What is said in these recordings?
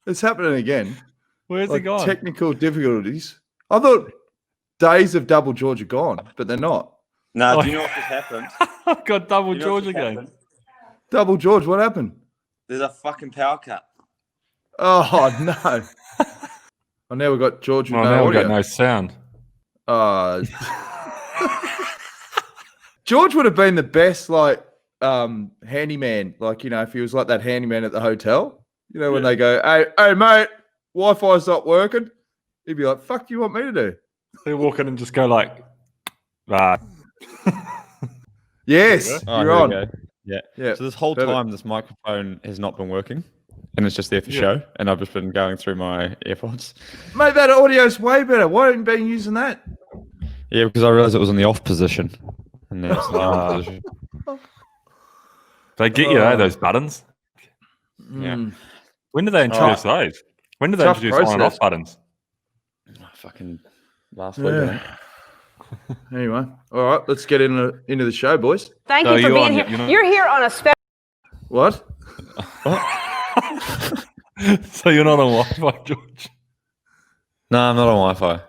It's happening again. Where's he gone? Technical difficulties. I thought days of Double George are gone, but they're not. No, do you know what just happened? I've got Double George again. Happened? Double George, what happened? There's a fucking power cut. Oh, no. Oh, now we've got George with now no we've audio. got no sound. George would have been the best, handyman. If he was like that handyman at the hotel. When they go, hey, mate, Wi-Fi's not working. He'd be like, fuck do you want me to do? They walk in and just go like, Yes, you're on. Yeah. Yeah. So this whole time, this microphone has not been working, and it's just there for show. And I've just been going through my AirPods. Mate, that audio's way better. Why haven't you been using that? Yeah, because I realized it was in the off position, and now it's in the on position. They get you those buttons. Yeah. When did they introduce those? When did they Tough introduce on and off buttons? Fucking last week, I think. Anyway, all right, let's get into the show, boys. Thank you for being here. You're here on a special. What? So you're not on Wi-Fi, George? No, I'm not on Wi-Fi.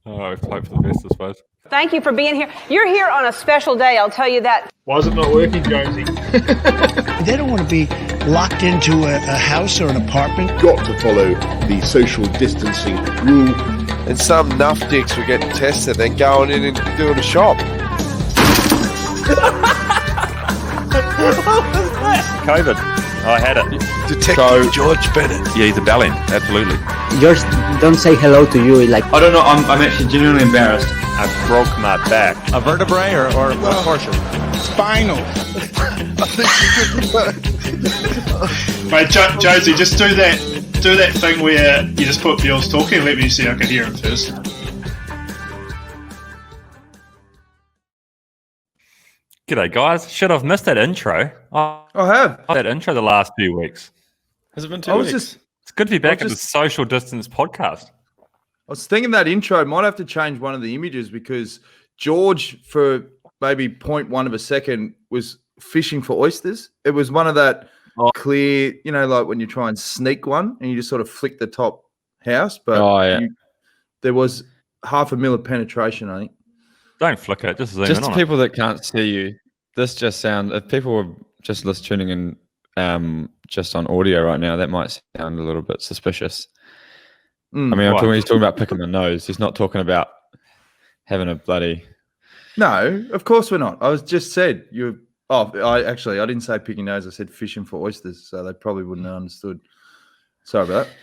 Oh, I hope for the best, I suppose. Thank you for being here. You're here on a special day, I'll tell you that. Why is it not working, Jonesy? They don't want to be locked into a house or an apartment. Got to follow the social distancing rule. And some nuff dicks were getting tested, then going in and doing a shop. COVID. I had it. Detective George Bennett. Yeah, he's a bellend. Absolutely. Yours don't say hello to you. Like I don't know. I'm actually genuinely embarrassed. I broke my back. A vertebrae or portion? Spinal. Right, Jonesy, just do that thing where you just put Bewls talking. Let me see. I can hear him first. G'day, guys. Shit, I've missed that intro. I have. That intro the last few weeks. Has it been 2 weeks? It's good to be back at the social distance podcast. I was thinking that intro might have to change one of the images because George, for maybe 0.1 of a second, was fishing for oysters. It was one of that clear, like when you try and sneak one and you just sort of flick the top house. But there was 0.5 mil of penetration, I think. Don't flick it. Just zoom in Just on to people that can't see you, this just sounds. If people were just tuning in, just on audio right now, that might sound a little bit suspicious. I mean, he's talking about picking the nose. He's not talking about having a bloody. No, of course we're not. I was just said you. Oh, I didn't say picking nose. I said fishing for oysters, so they probably wouldn't have understood. Sorry about that.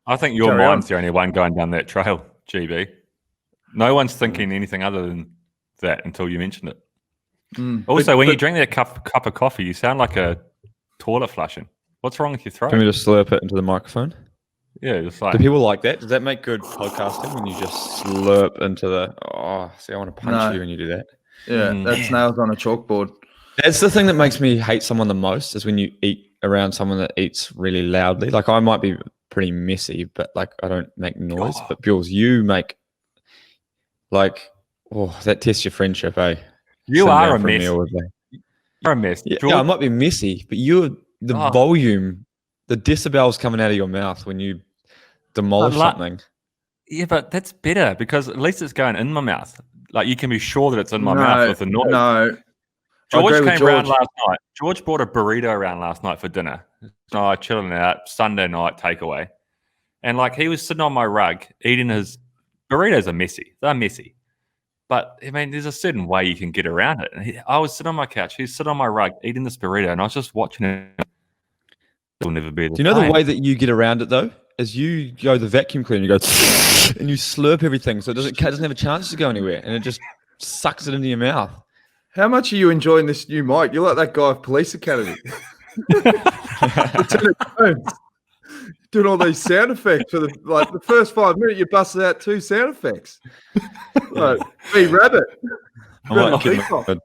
I think your mind's the only one going down that trail, GB. No one's thinking anything other than that until you mentioned it. Also, when you drink that cup of coffee, you sound like a toilet flushing. What's wrong with your throat? Can we just slurp it into the microphone? Yeah, just like. Do people like that? Does that make good podcasting when you just slurp into the? Oh, see, I want to punch you when you do that. Yeah, that's nails on a chalkboard. That's the thing that makes me hate someone the most is when you eat around someone that eats really loudly. Like I might be pretty messy, but like I don't make noise. But Bewls, you make that tests your friendship, eh? You are a mess. You're a mess. Yeah, I might be messy, but the volume, the decibels coming out of your mouth when you demolish something. Yeah, but that's better because at least it's going in my mouth. Like you can be sure that it's in my mouth with the noise. No. George came around last night. George brought a burrito around last night for dinner. Chilling out, Sunday night takeaway. And he was sitting on my rug eating his burritos are messy. They're messy. But, I mean, there's a certain way you can get around it. And I was sitting on my couch. He's sitting on my rug eating this burrito, and I was just watching it. It'll never be the Do you know the way that you get around it, though? Is you go the vacuum cleaner, you go, and you slurp everything so it doesn't have a chance to go anywhere, and it just sucks it into your mouth. How much are you enjoying this new mic? You're like that guy of Police Academy. Lieutenant Jones. Doing all these sound effects for the first 5 minutes, you busted out 2 sound effects. Be rabbit. I might get my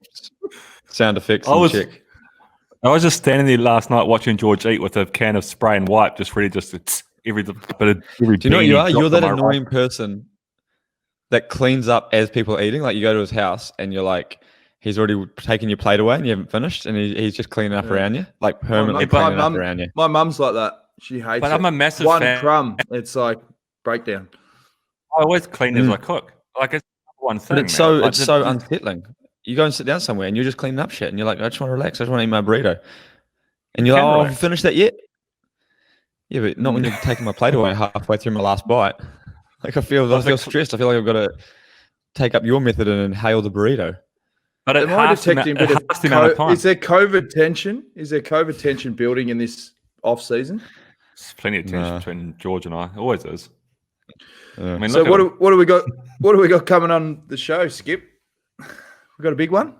sound effects and check. I was just standing there last night watching George eat with a can of spray and wipe, just ready to every. Do you know what you are? You're that annoying person that cleans up as people are eating. Like you go to his house and you're like, he's already taken your plate away and you haven't finished, and he's just cleaning up around you, like permanently cleaning up around you. My mum's like that. She hates But it. I'm a massive One fan. crumb, it's like breakdown. I always clean as I cook. Like it's one thing. But it's so unsettling. You go and sit down somewhere and you're just cleaning up shit, and you're like, I just want to relax. I just want to eat my burrito. And you're like, oh, have you finished that yet? Yeah, but not when you're taking my plate away halfway through my last bite. Like I feel stressed. I feel like I've got to take up your method and inhale the burrito. But am I detecting a bit of is there COVID tension? Is there COVID tension building in this off season? There's plenty of tension between George and I. Always is. I mean, so what do we got? What do we got coming on the show, Skip? We got a big one.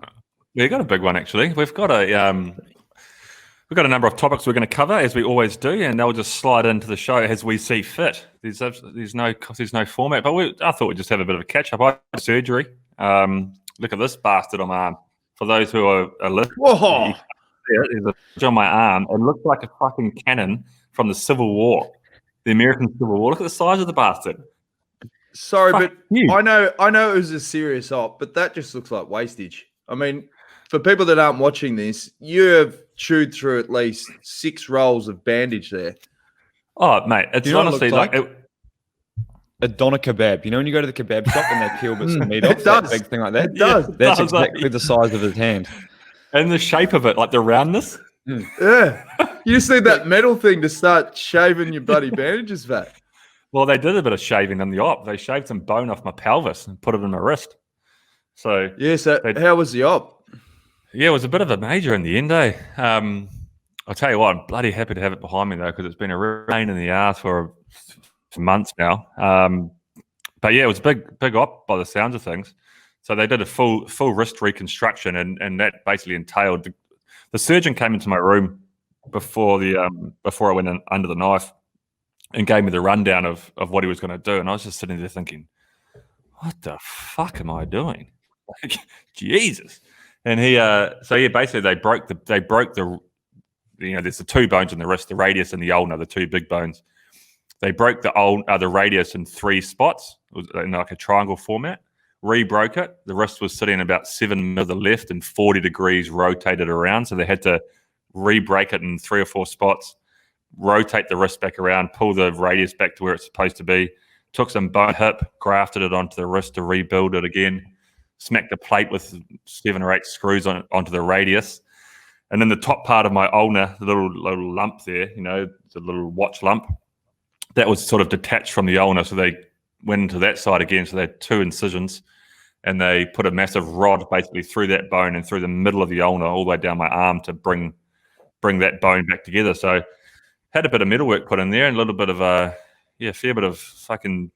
Yeah, we got a big one actually. We've got a number of topics we're going to cover as we always do, and they'll just slide into the show as we see fit. There's no format, but I thought we'd just have a bit of a catch up. I had surgery. Look at this bastard on my arm. For those who are listening, whoa! There's a picture on my arm. It looks like a fucking cannon from the Civil War, the American Civil War. Look at the size of the bastard. Sorry, but I know it was a serious op, but that just looks like wastage. I mean, for people that aren't watching this, you have chewed through at least 6 rolls of bandage there. Oh, mate, it's honestly like a doner kebab. You know when you go to the kebab shop and they peel bits of meat off? That big thing like that? It does. That's exactly the size of his hand. And the shape of it, like the roundness. Yeah. You just need that metal thing to start shaving your bloody bandages back. Well, they did a bit of shaving in the op. They shaved some bone off my pelvis and put it in my wrist. So how was the op? Yeah, it was a bit of a major in the end, eh? I'll tell you what, I'm bloody happy to have it behind me though, because it's been a real pain in the ass for months now. But yeah, it was a big op by the sounds of things. So they did a full wrist reconstruction, and that basically entailed the surgeon came into my room before I went in under the knife and gave me the rundown of what he was going to do, and I was just sitting there thinking, what the fuck am I doing? Like, Jesus. And basically they broke the there's the 2 bones in the wrist, the radius and the ulnar, the 2 big bones. They broke the radius in 3 spots, it was in like a triangle format. Re-broke it. The wrist was sitting about 7 to the left and 40 degrees rotated around, so they had to re-break it in 3 or 4 spots, rotate the wrist back around, pull the radius back to where it's supposed to be, took some bone hip, grafted it onto the wrist to rebuild it again, smacked the plate with 7 or 8 screws onto the radius, and then the top part of my ulnar, the little lump there, the little watch lump, that was sort of detached from the ulnar, so they went into that side again, so they had 2 incisions, and they put a massive rod basically through that bone and through the middle of the ulnar all the way down my arm to bring that bone back together. So had a bit of metalwork put in there and a little bit of fair bit of fucking.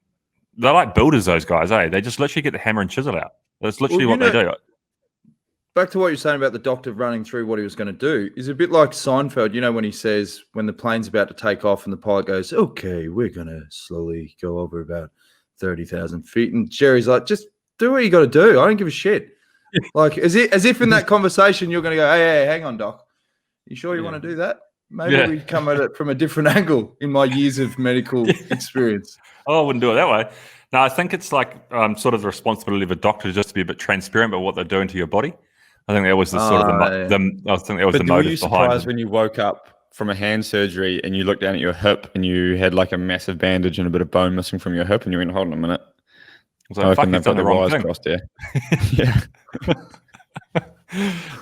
They're like builders, those guys, eh? They just literally get the hammer and chisel out. That's literally what they do. Back to what you're saying about the doctor running through what he was going to do is a bit like Seinfeld, when he says when the plane's about to take off and the pilot goes, okay, we're going to slowly go over about 30,000 feet. And Jerry's like, just do what you got to do. I don't give a shit. Like as if in that conversation you're going to go, hey, hang on, doc. You sure you want to do that? Maybe we come at it from a different angle in my years of medical experience. Oh, I wouldn't do it that way. No, I think it's like sort of the responsibility of a doctor just to be a bit transparent about what they're doing to your body. I think that was the sort of I think that was the motive behind it. Were you surprised when you woke up from a hand surgery and you looked down at your hip and you had like a massive bandage and a bit of bone missing from your hip and you went, hold on a minute. I was like, fuck, you've done the wrong thing. Crossed here. Yeah.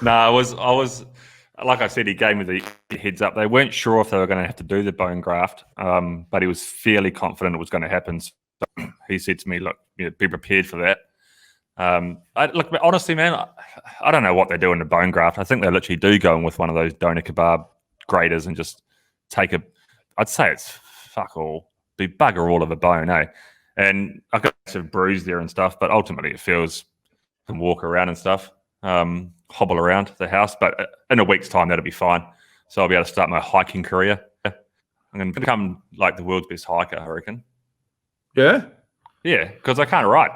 No, I was like I said, he gave me the heads up. They weren't sure if they were going to have to do the bone graft, but he was fairly confident it was going to happen. So he said to me, look, be prepared for that. Honestly, man, I don't know what they do in the bone graft. I think they literally do go in with one of those doner kebab graters and just take I'd say it's fuck all, be bugger all of a bone, eh? And I got a bruise there and stuff, but ultimately it feels I can walk around and stuff, hobble around the house. But in a week's time, that'll be fine. So I'll be able to start my hiking career. I'm going to become like the world's best hiker, I reckon. Yeah? Yeah, because I can't ride.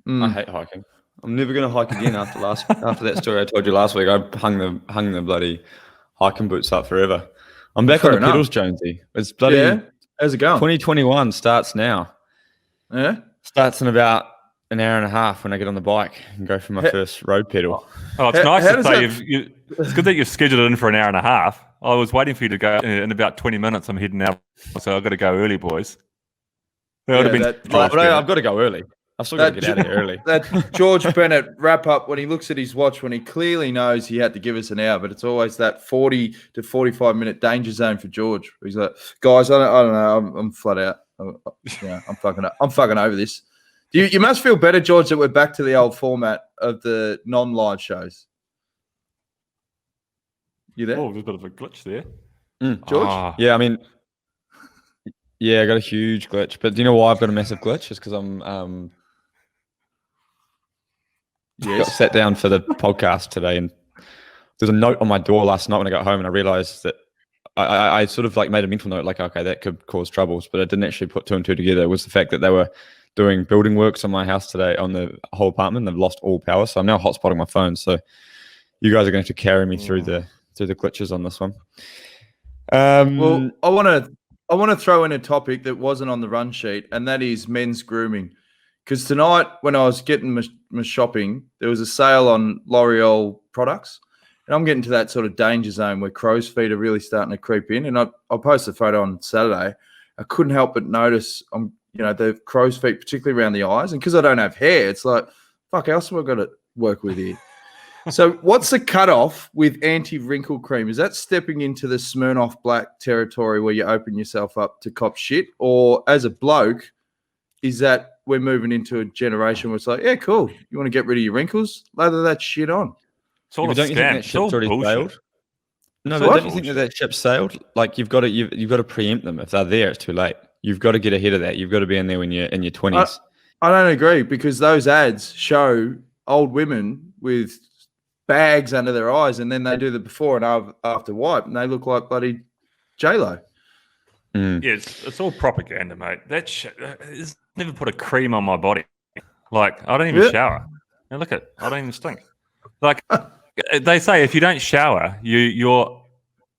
I hate hiking. I'm never going to hike again after that story I told you last week. I hung the bloody hiking boots up forever. I'm back on the pedals, Jonesy. It's bloody. Yeah. How's it going? 2021 starts now. Yeah. Starts in about an hour and a half when I get on the bike and go for my first road pedal. Oh, it's nice to say it's good that you've scheduled it in for an hour and a half. I was waiting for you to go in about 20 minutes. I'm heading out, so I've got to go early, boys. I've got to go early. I've still got to get out of here early. That George Bennett wrap up when he looks at his watch when he clearly knows he had to give us an hour, but it's always that 40 to 45 minute danger zone for George. He's like, guys, I don't know, I'm flat out. I'm fucking over this. You must feel better, George, that we're back to the old format of the non-live shows. You there? Oh, there's a bit of a glitch there. George? Yeah, I mean, yeah, I got a huge glitch. But do you know why I've got a massive glitch? It's because I'm got sat down for the podcast today, and there's a note on my door last night when I got home, and I realized that I sort of like made a mental note, like, okay, that could cause troubles, but I didn't actually put two and two together. It was the fact that they were doing building works on my house today on the whole apartment. They've lost all power, so I'm now hotspotting my phone. So you guys are going to have to carry me through the glitches on this one. Well, I want to throw in a topic that wasn't on the run sheet, and that is men's grooming. Because tonight, when I was getting my shopping, there was a sale on L'Oreal products, and I'm getting to that sort of danger zone where crow's feet are really starting to creep in. And I posted a photo on Saturday. I couldn't help but notice, the crow's feet, particularly around the eyes, and because I don't have hair, it's like, fuck, else have I got to work with here? So what's the cutoff with anti-wrinkle cream? Is that stepping into the Smirnoff Black territory where you open yourself up to cop shit? Or as a bloke, is that we're moving into a generation where it's like, yeah, cool. You want to get rid of your wrinkles? Lather that shit on. It's all but don't you think that ship's already sailed? No, but don't you think that ship's sailed? Like you've got to preempt them. If they're there, it's too late. You've got to get ahead of that. You've got to be in there when you're in your 20s. I don't agree, because those ads show old women with bags under their eyes, and then they do the before and after wipe, and they look like bloody J-Lo. Yeah, it's all propaganda, mate. That shit, it's never put a cream on my body. Like, I don't even shower. Now look at, I don't even stink. Like, they say if you don't shower, your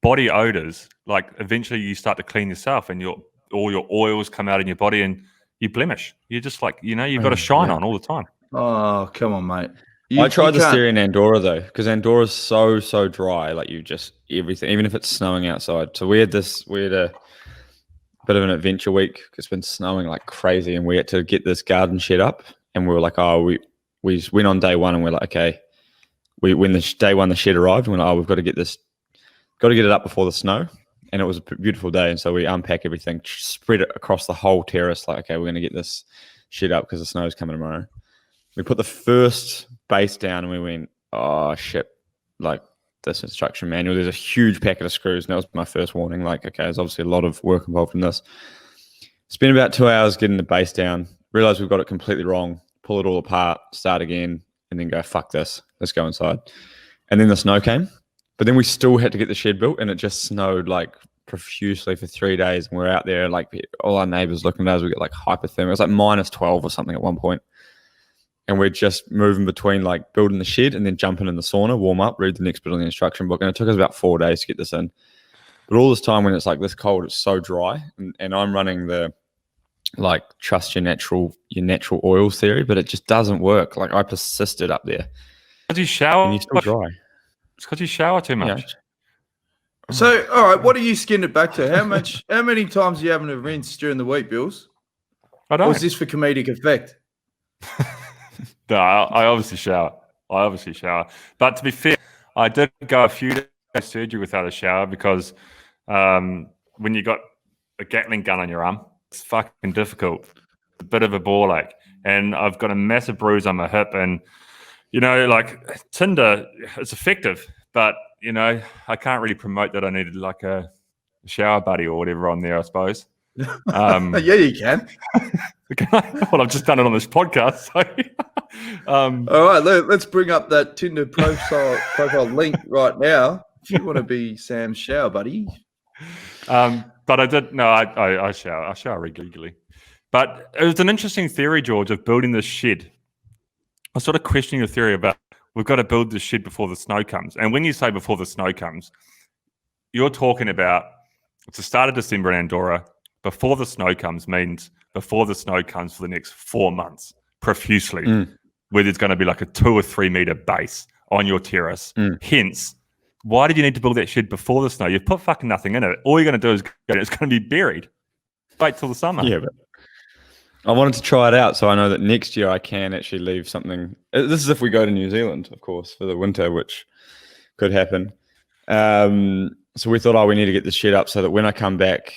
body odors, like, eventually you start to clean yourself, and all your oils come out in your body, and you blemish. You're just like, you've got a shine on all the time. Oh, come on, mate. I tried this theory in Andorra though, because Andorra's so dry. Like you just everything, even if it's snowing outside. So we had a bit of an adventure week. It's been snowing like crazy, and we had to get this garden shed up. And we were like, we went on day one, and we're like, okay. When day one the shed arrived, and we're like, we've got to get it up before the snow. And it was a beautiful day, and so we unpack everything, spread it across the whole terrace. Like, okay, we're going to get this shed up because the snow's coming tomorrow. We put the first base down, and we went, oh shit, like this instruction manual, there's a huge packet of screws, and that was my first warning. Like, okay, there's obviously a lot of work involved in this. Spent about 2 hours getting the base down, realized we've got it completely wrong, pull it all apart, start again, and then go, fuck this, let's go inside. And then the snow came, but then we still had to get the shed built, and it just snowed like profusely for 3 days, and we're out there, like all our neighbors looking at us, we get like hypothermia. It was like -12 or something at one point. And we're just moving between like building the shed and then jumping in the sauna, warm up, read the next bit of the instruction book. And it took us about 4 days to get this in. But all this time when it's like this cold, it's so dry. And I'm running the like trust your natural oils theory, but it just doesn't work. Like I persisted up there. Because you shower. And you're still dry. It's because you shower too much. Yeah. So, all right, what do you skinned it back to? How many times are you having to rinse during the week, Bewls? I don't. Or is this for comedic effect? No, I obviously shower. But to be fair, I did go a few days surgery without a shower because when you got a Gatling gun on your arm, it's fucking difficult. A bit of a ball ache. And I've got a massive bruise on my hip. And, like Tinder, it's effective. But, I can't really promote that I needed like a shower buddy or whatever on there, I suppose. Yeah, you can. Well, I've just done it on this podcast. So. All right, let's bring up that Tinder profile link right now. If you want to be Sam's shower buddy. But I did. No, I shower. I shower regularly. But it was an interesting theory, George, of building this shed. I was sort of questioning your theory about we've got to build this shed before the snow comes. And when you say before the snow comes, you're talking about it's the start of December in Andorra. Before the snow comes means before the snow comes for the next 4 months, profusely, where there's going to be like a 2 or 3 meter base on your terrace. Hence, why did you need to build that shed before the snow? You've put fucking nothing in it. All you're going to do is it's going to be buried. Wait till the summer. Yeah, but I wanted to try it out so I know that next year I can actually leave something. This is if we go to New Zealand, of course, for the winter, which could happen. So we thought, we need to get the shed up so that when I come back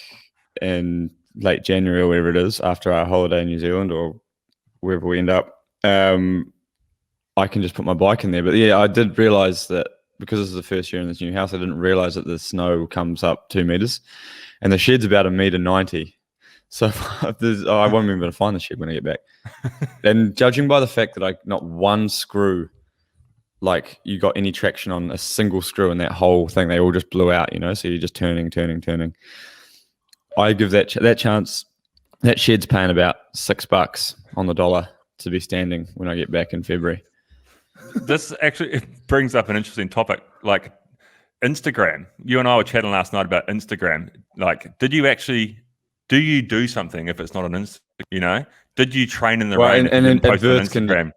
in late January or whatever it is, after our holiday in New Zealand or wherever we end up, I can just put my bike in there. But yeah, I did realize that because this is the first year in this new house, I didn't realize that the snow comes up 2 meters and the shed's about 1.90 meters. So I won't be able to find the shed when I get back. And judging by the fact that not one screw, like you got any traction on a single screw in that whole thing, they all just blew out, so you're just turning. I give that chance. That shed's paying about $6 on the dollar to be standing when I get back in February. This actually brings up an interesting topic, like Instagram. You and I were chatting last night about Instagram. Like, do you do something if it's not on Instagram? Did you train in the rain and post on Instagram?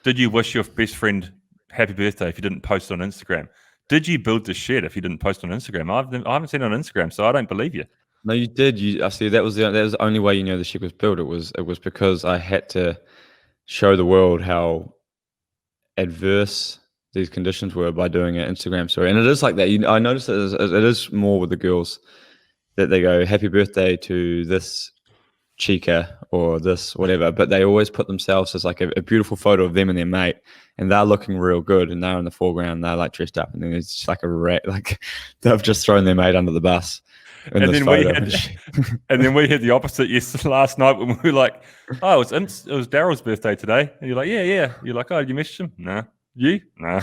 Did you wish your best friend happy birthday if you didn't post on Instagram? Did you build the shed if you didn't post on Instagram? I haven't seen it on Instagram, so I don't believe you. No, you did. I see. That was the only way the shed was built. It was because I had to show the world how adverse these conditions were by doing an Instagram story. And it is like that. I noticed that it is more with the girls that they go happy birthday to this chica or this whatever, but they always put themselves as like a beautiful photo of them and their mate, and they're looking real good and they're in the foreground, they're like dressed up, and then it's just like a rat, like they've just thrown their mate under the bus. And then we had the opposite last night when we were like, oh, it was Daryl's birthday today, and you're like, yeah. You're like, oh, did you message him? No. You? No.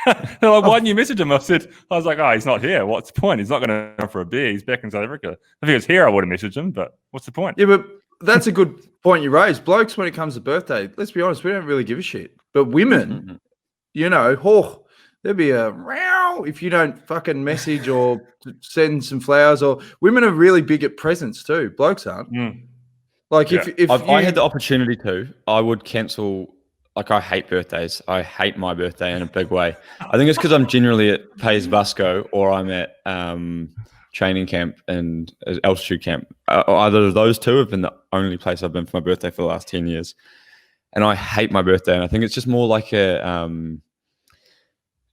They're like, why didn't you message him? I was like, oh, he's not here. What's the point? He's not going to go for a beer. He's back in South Africa. If he was here, I would have messaged him, but what's the point? Yeah, but that's a good point you raised. Blokes, when it comes to birthday, let's be honest, we don't really give a shit. But women, there'd be a row if you don't fucking message or send some flowers. Or women are really big at presents too. Blokes aren't. Like if I had the opportunity to, I would cancel. Like, I hate birthdays. I hate my birthday in a big way. I think it's because I'm generally at Pays Busco or I'm at training camp and altitude camp. Either of those two have been the only place I've been for my birthday for the last 10 years. And I hate my birthday. And I think it's just more like an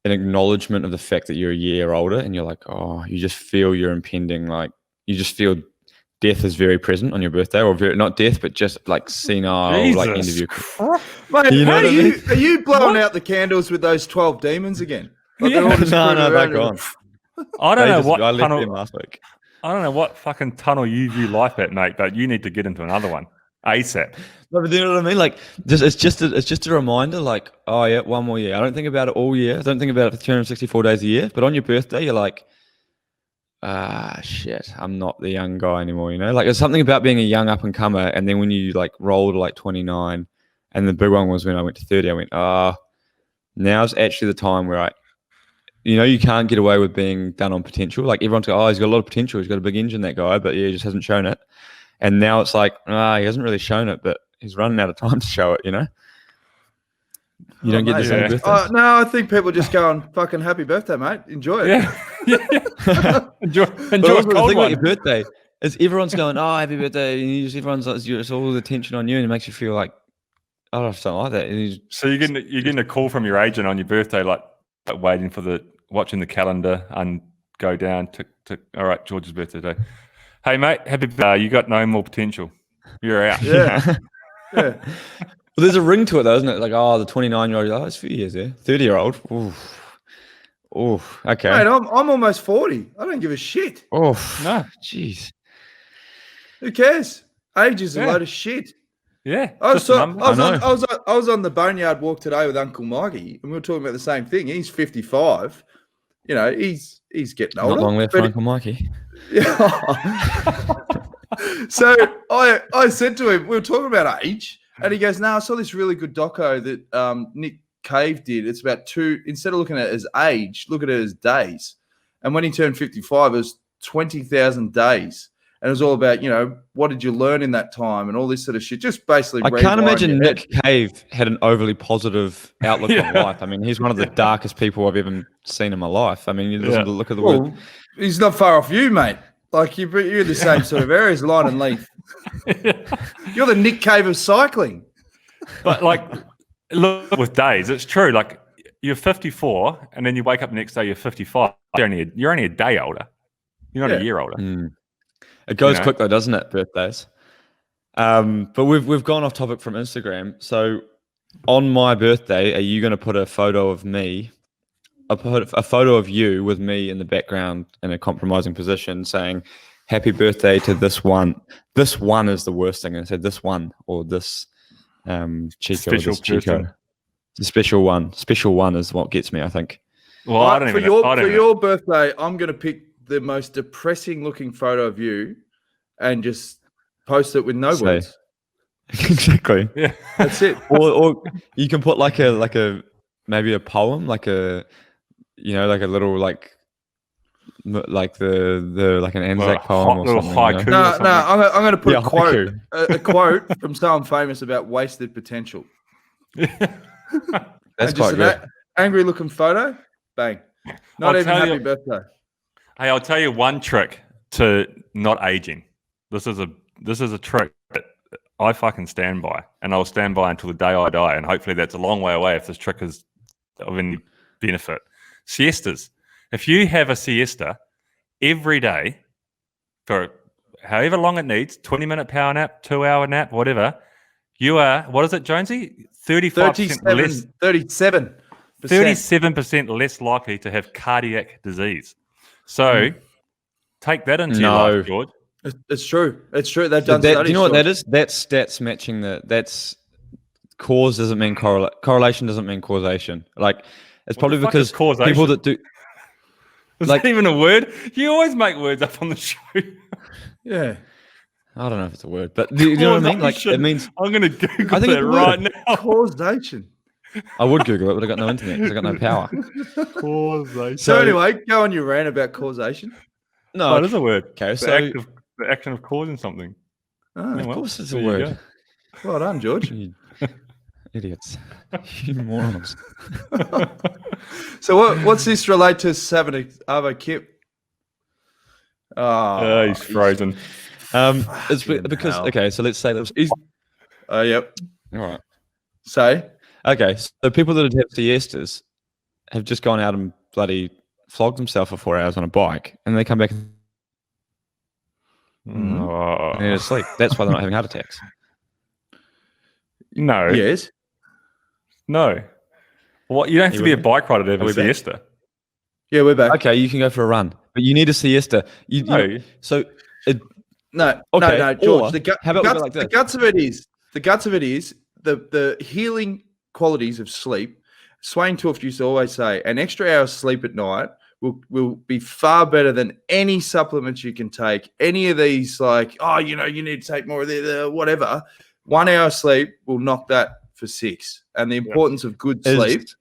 acknowledgement of the fact that you're a year older and you're like, oh, you just feel you're impending. Like, you just feel death is very present on your birthday, or not death, but just like senile, like end of your career. Mate, are you blowing out the candles with those 12 demons again? Like no, they're gone. I don't know what I left tunnel them last week. I don't know what fucking tunnel you view life at, mate, but you need to get into another one ASAP. No, but you know what I mean? Like, it's just a reminder. Like, oh yeah, one more year. I don't think about it all year. I don't think about it for 364 days a year. But on your birthday, you're like, shit, I'm not the young guy anymore, Like, there's something about being a young up and comer, and then when you like roll to like 29, and the big one was when I went to 30, I went, now's actually the time where you can't get away with being done on potential. Like, everyone's go, he's got a lot of potential, he's got a big engine, that guy, but yeah, he just hasn't shown it. And now it's like, he hasn't really shown it, but he's running out of time to show it, You don't get this on your birthday? No, I think people just going, fucking happy birthday, mate. Enjoy it. Yeah. Enjoy a cold one. Your birthday is everyone's going, happy birthday. And everyone's like, it's all the attention on you, and it makes you feel like, something like that. So you're getting a call from your agent on your birthday, like waiting for watching the calendar and go down to all right, George's birthday today. Hey, mate, happy birthday. You got no more potential. You're out. Yeah. Yeah. Well, there's a ring to it, though, isn't it? Like, the 29-year-old, it's a few years there. 30-year-old, okay. Mate, I'm almost 40. I don't give a shit. No, jeez. Who cares? Age is a load of shit. Yeah. I was on the Boneyard walk today with Uncle Mikey, and we were talking about the same thing. He's 55. He's getting older. Not long left for Uncle Mikey. Yeah. So I said to him, we were talking about age. And he goes, no, I saw this really good doco that Nick Cave did. It's about instead of looking at it as age, look at it as days. And when he turned 55, it was 20,000 days. And it was all about, what did you learn in that time and all this sort of shit. Just basically, I can't imagine Nick Cave had an overly positive outlook on life. I mean, he's one of the darkest people I've ever seen in my life. I mean, you listen to look at the word. He's not far off you, mate. Like you're in the same sort of areas, Line and Leaf. You're the Nick Cave of cycling. But like, look with days, it's true. Like you're 54, and then you wake up the next day, you're 55. You're only a day older. You're not a year older. It goes quick though, doesn't it? Birthdays. But we've gone off topic from Instagram. So on my birthday, are you going to put a photo of me? A photo of you with me in the background in a compromising position, saying "Happy birthday to this one." This one is the worst thing. I said this one or this Chico. Special or this Chico. The special one. Special one is what gets me, I think. Well, I don't for even your birthday, I'm going to pick the most depressing looking photo of you and just post it with no words. Exactly. Yeah. That's it. Or you can put like a maybe a poem, like a like a little like the like an Anzac poem or something. Haiku no, I'm going to put a quote from someone famous about wasted potential. That's quite good. Angry looking photo, bang. Not even happy birthday. Hey, I'll tell you one trick to not aging. This is a trick that I fucking stand by, and I'll stand by until the day I die. And hopefully that's a long way away if this trick is of any benefit. Siestas. If you have a siesta every day for however long it needs, 20-minute power nap, 2-hour nap, whatever, you are, what is it, Jonesy? 37% less likely to have cardiac disease. So take that into your life, George. It's true. It's true. They've done studies. Do you know what that is? That's stats matching that's cause doesn't mean correlation doesn't mean causation. Like it's probably because people that do is that even a word? You always make words up on the show. Yeah. I don't know if it's a word, but do you know what I mean? Like it means I'm going to Google it right now. Causation. I would Google it, but I got no internet because I got no power. Causation. So anyway, go on your rant about causation. No, it is a word. Okay, the action of causing something. Oh, of course it's a word. Well done, George. You idiots. You morons. So what's this relate to Avo Kip? Oh, he's frozen. It's because okay, so let's say that he's yep. All right. Say. Okay, so people that have siestas have just gone out and bloody flogged themselves for 4 hours on a bike, and they come back and they're asleep. That's why they're not having heart attacks. No. Yes. No. What? You don't have to be a bike rider to have a siesta. Yeah, we're back. Okay, you can go for a run, but you need a siesta. No, George. The guts of it is the healing qualities of sleep. Swain Tuft used to always say, an extra hour of sleep at night will be far better than any supplements you can take. Any of these, like, you need to take more of the whatever. 1 hour sleep will knock that for 6. And the importance of good sleep is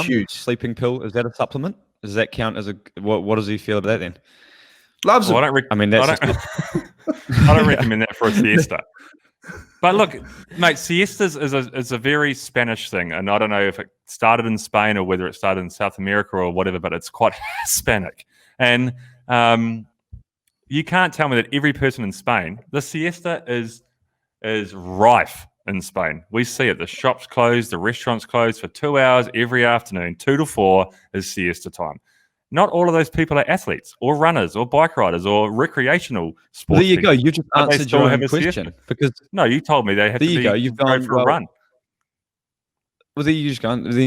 huge. Sleeping pill, is that a supplement? Does that count as a what does he feel about that then? Loves it. I don't recommend that for a siesta. But look, mate, siestas is a very Spanish thing, and I don't know if it started in Spain or whether it started in South America or whatever, but it's quite Hispanic. And you can't tell me that every person in Spain, the siesta is rife in Spain. We see it. The shops closed, the restaurants closed for 2 hours every afternoon. 2 to 4 is siesta time. Not all of those people are athletes or runners or bike riders or recreational sports. There you go. You just answered your own question. Because no, you told me they had to go. You've gone for a run. Well, then you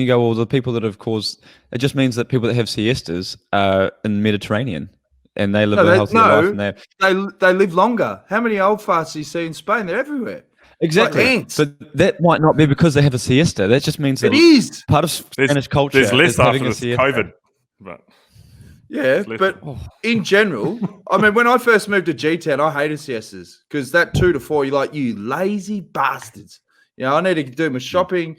go, well, the people that have caused it just means that people that have siestas are in the Mediterranean and they live a healthier life. And they live longer. How many old farts do you see in Spain? They're everywhere. Exactly. But that might not be because they have a siesta. That just means that it is part of Spanish culture. There's less is having after a siesta. COVID. But yeah, but in general, I mean, when I first moved to G-Town, I hated siestas because that 2 to 4, you're like, you lazy bastards. I need to do my shopping.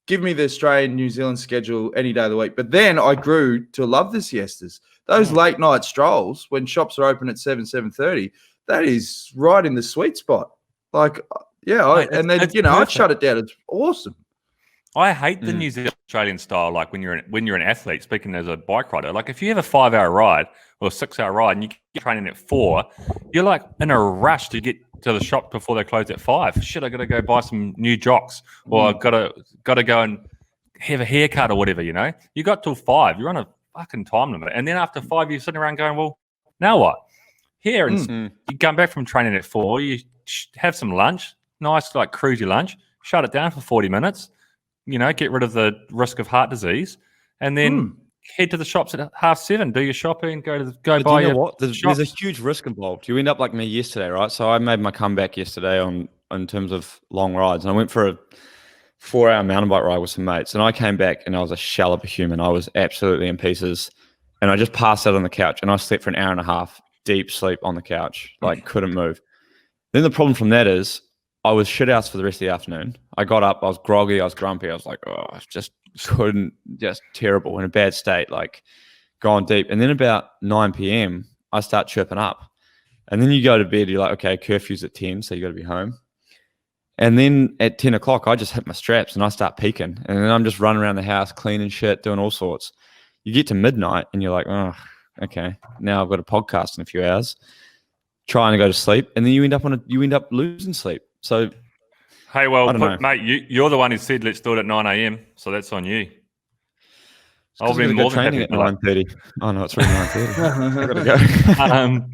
Give me the Australian, New Zealand schedule any day of the week. But then I grew to love the siestas. Those late night strolls when shops are open at 7:30, that is right in the sweet spot. Like, Mate, and then I shut it down. It's awesome. I hate the New Zealand Australian style. Like when you're an athlete, speaking as a bike rider, like if you have a 5-hour ride or a 6-hour ride and you get training at 4, you're like in a rush to get to the shop before they close at 5. Shit, I got to go buy some new jocks, or I got to go and have a haircut or whatever. You got till 5. You're on a fucking time limit, and then after 5, you're sitting around going, well, now what? Here, and you come back from training at 4. You have some lunch, nice like cruisy lunch. Shut it down for 40 minutes. Get rid of the risk of heart disease, and then head to the shops at 7:30. Do your shopping, go buy you know your what? There's a huge risk involved. You end up like me yesterday, right? So I made my comeback yesterday in terms of long rides, and I went for a 4-hour mountain bike ride with some mates, and I came back and I was a shell of a human. I was absolutely in pieces, and I just passed out on the couch, and I slept for an hour and a half, deep sleep on the couch, like couldn't move. Then the problem from that is I was shit house for the rest of the afternoon. I got up, I was groggy, I was grumpy. I was like, I just couldn't, just terrible, in a bad state, like going deep. And then about 9 p.m, I start chirping up. And then you go to bed, you're like, okay, curfew's at 10, so you got to be home. And then at 10 o'clock, I just hit my straps and I start peaking. And then I'm just running around the house, cleaning shit, doing all sorts. You get to midnight and you're like, oh, okay, now I've got a podcast in a few hours, trying to go to sleep. And then you end up losing sleep. So, hey, well, mate, you're the one who said let's do it at 9 a.m. So that's on you. I'll be more than happy at 9:30. Oh no, it's really 9:30. I gotta go.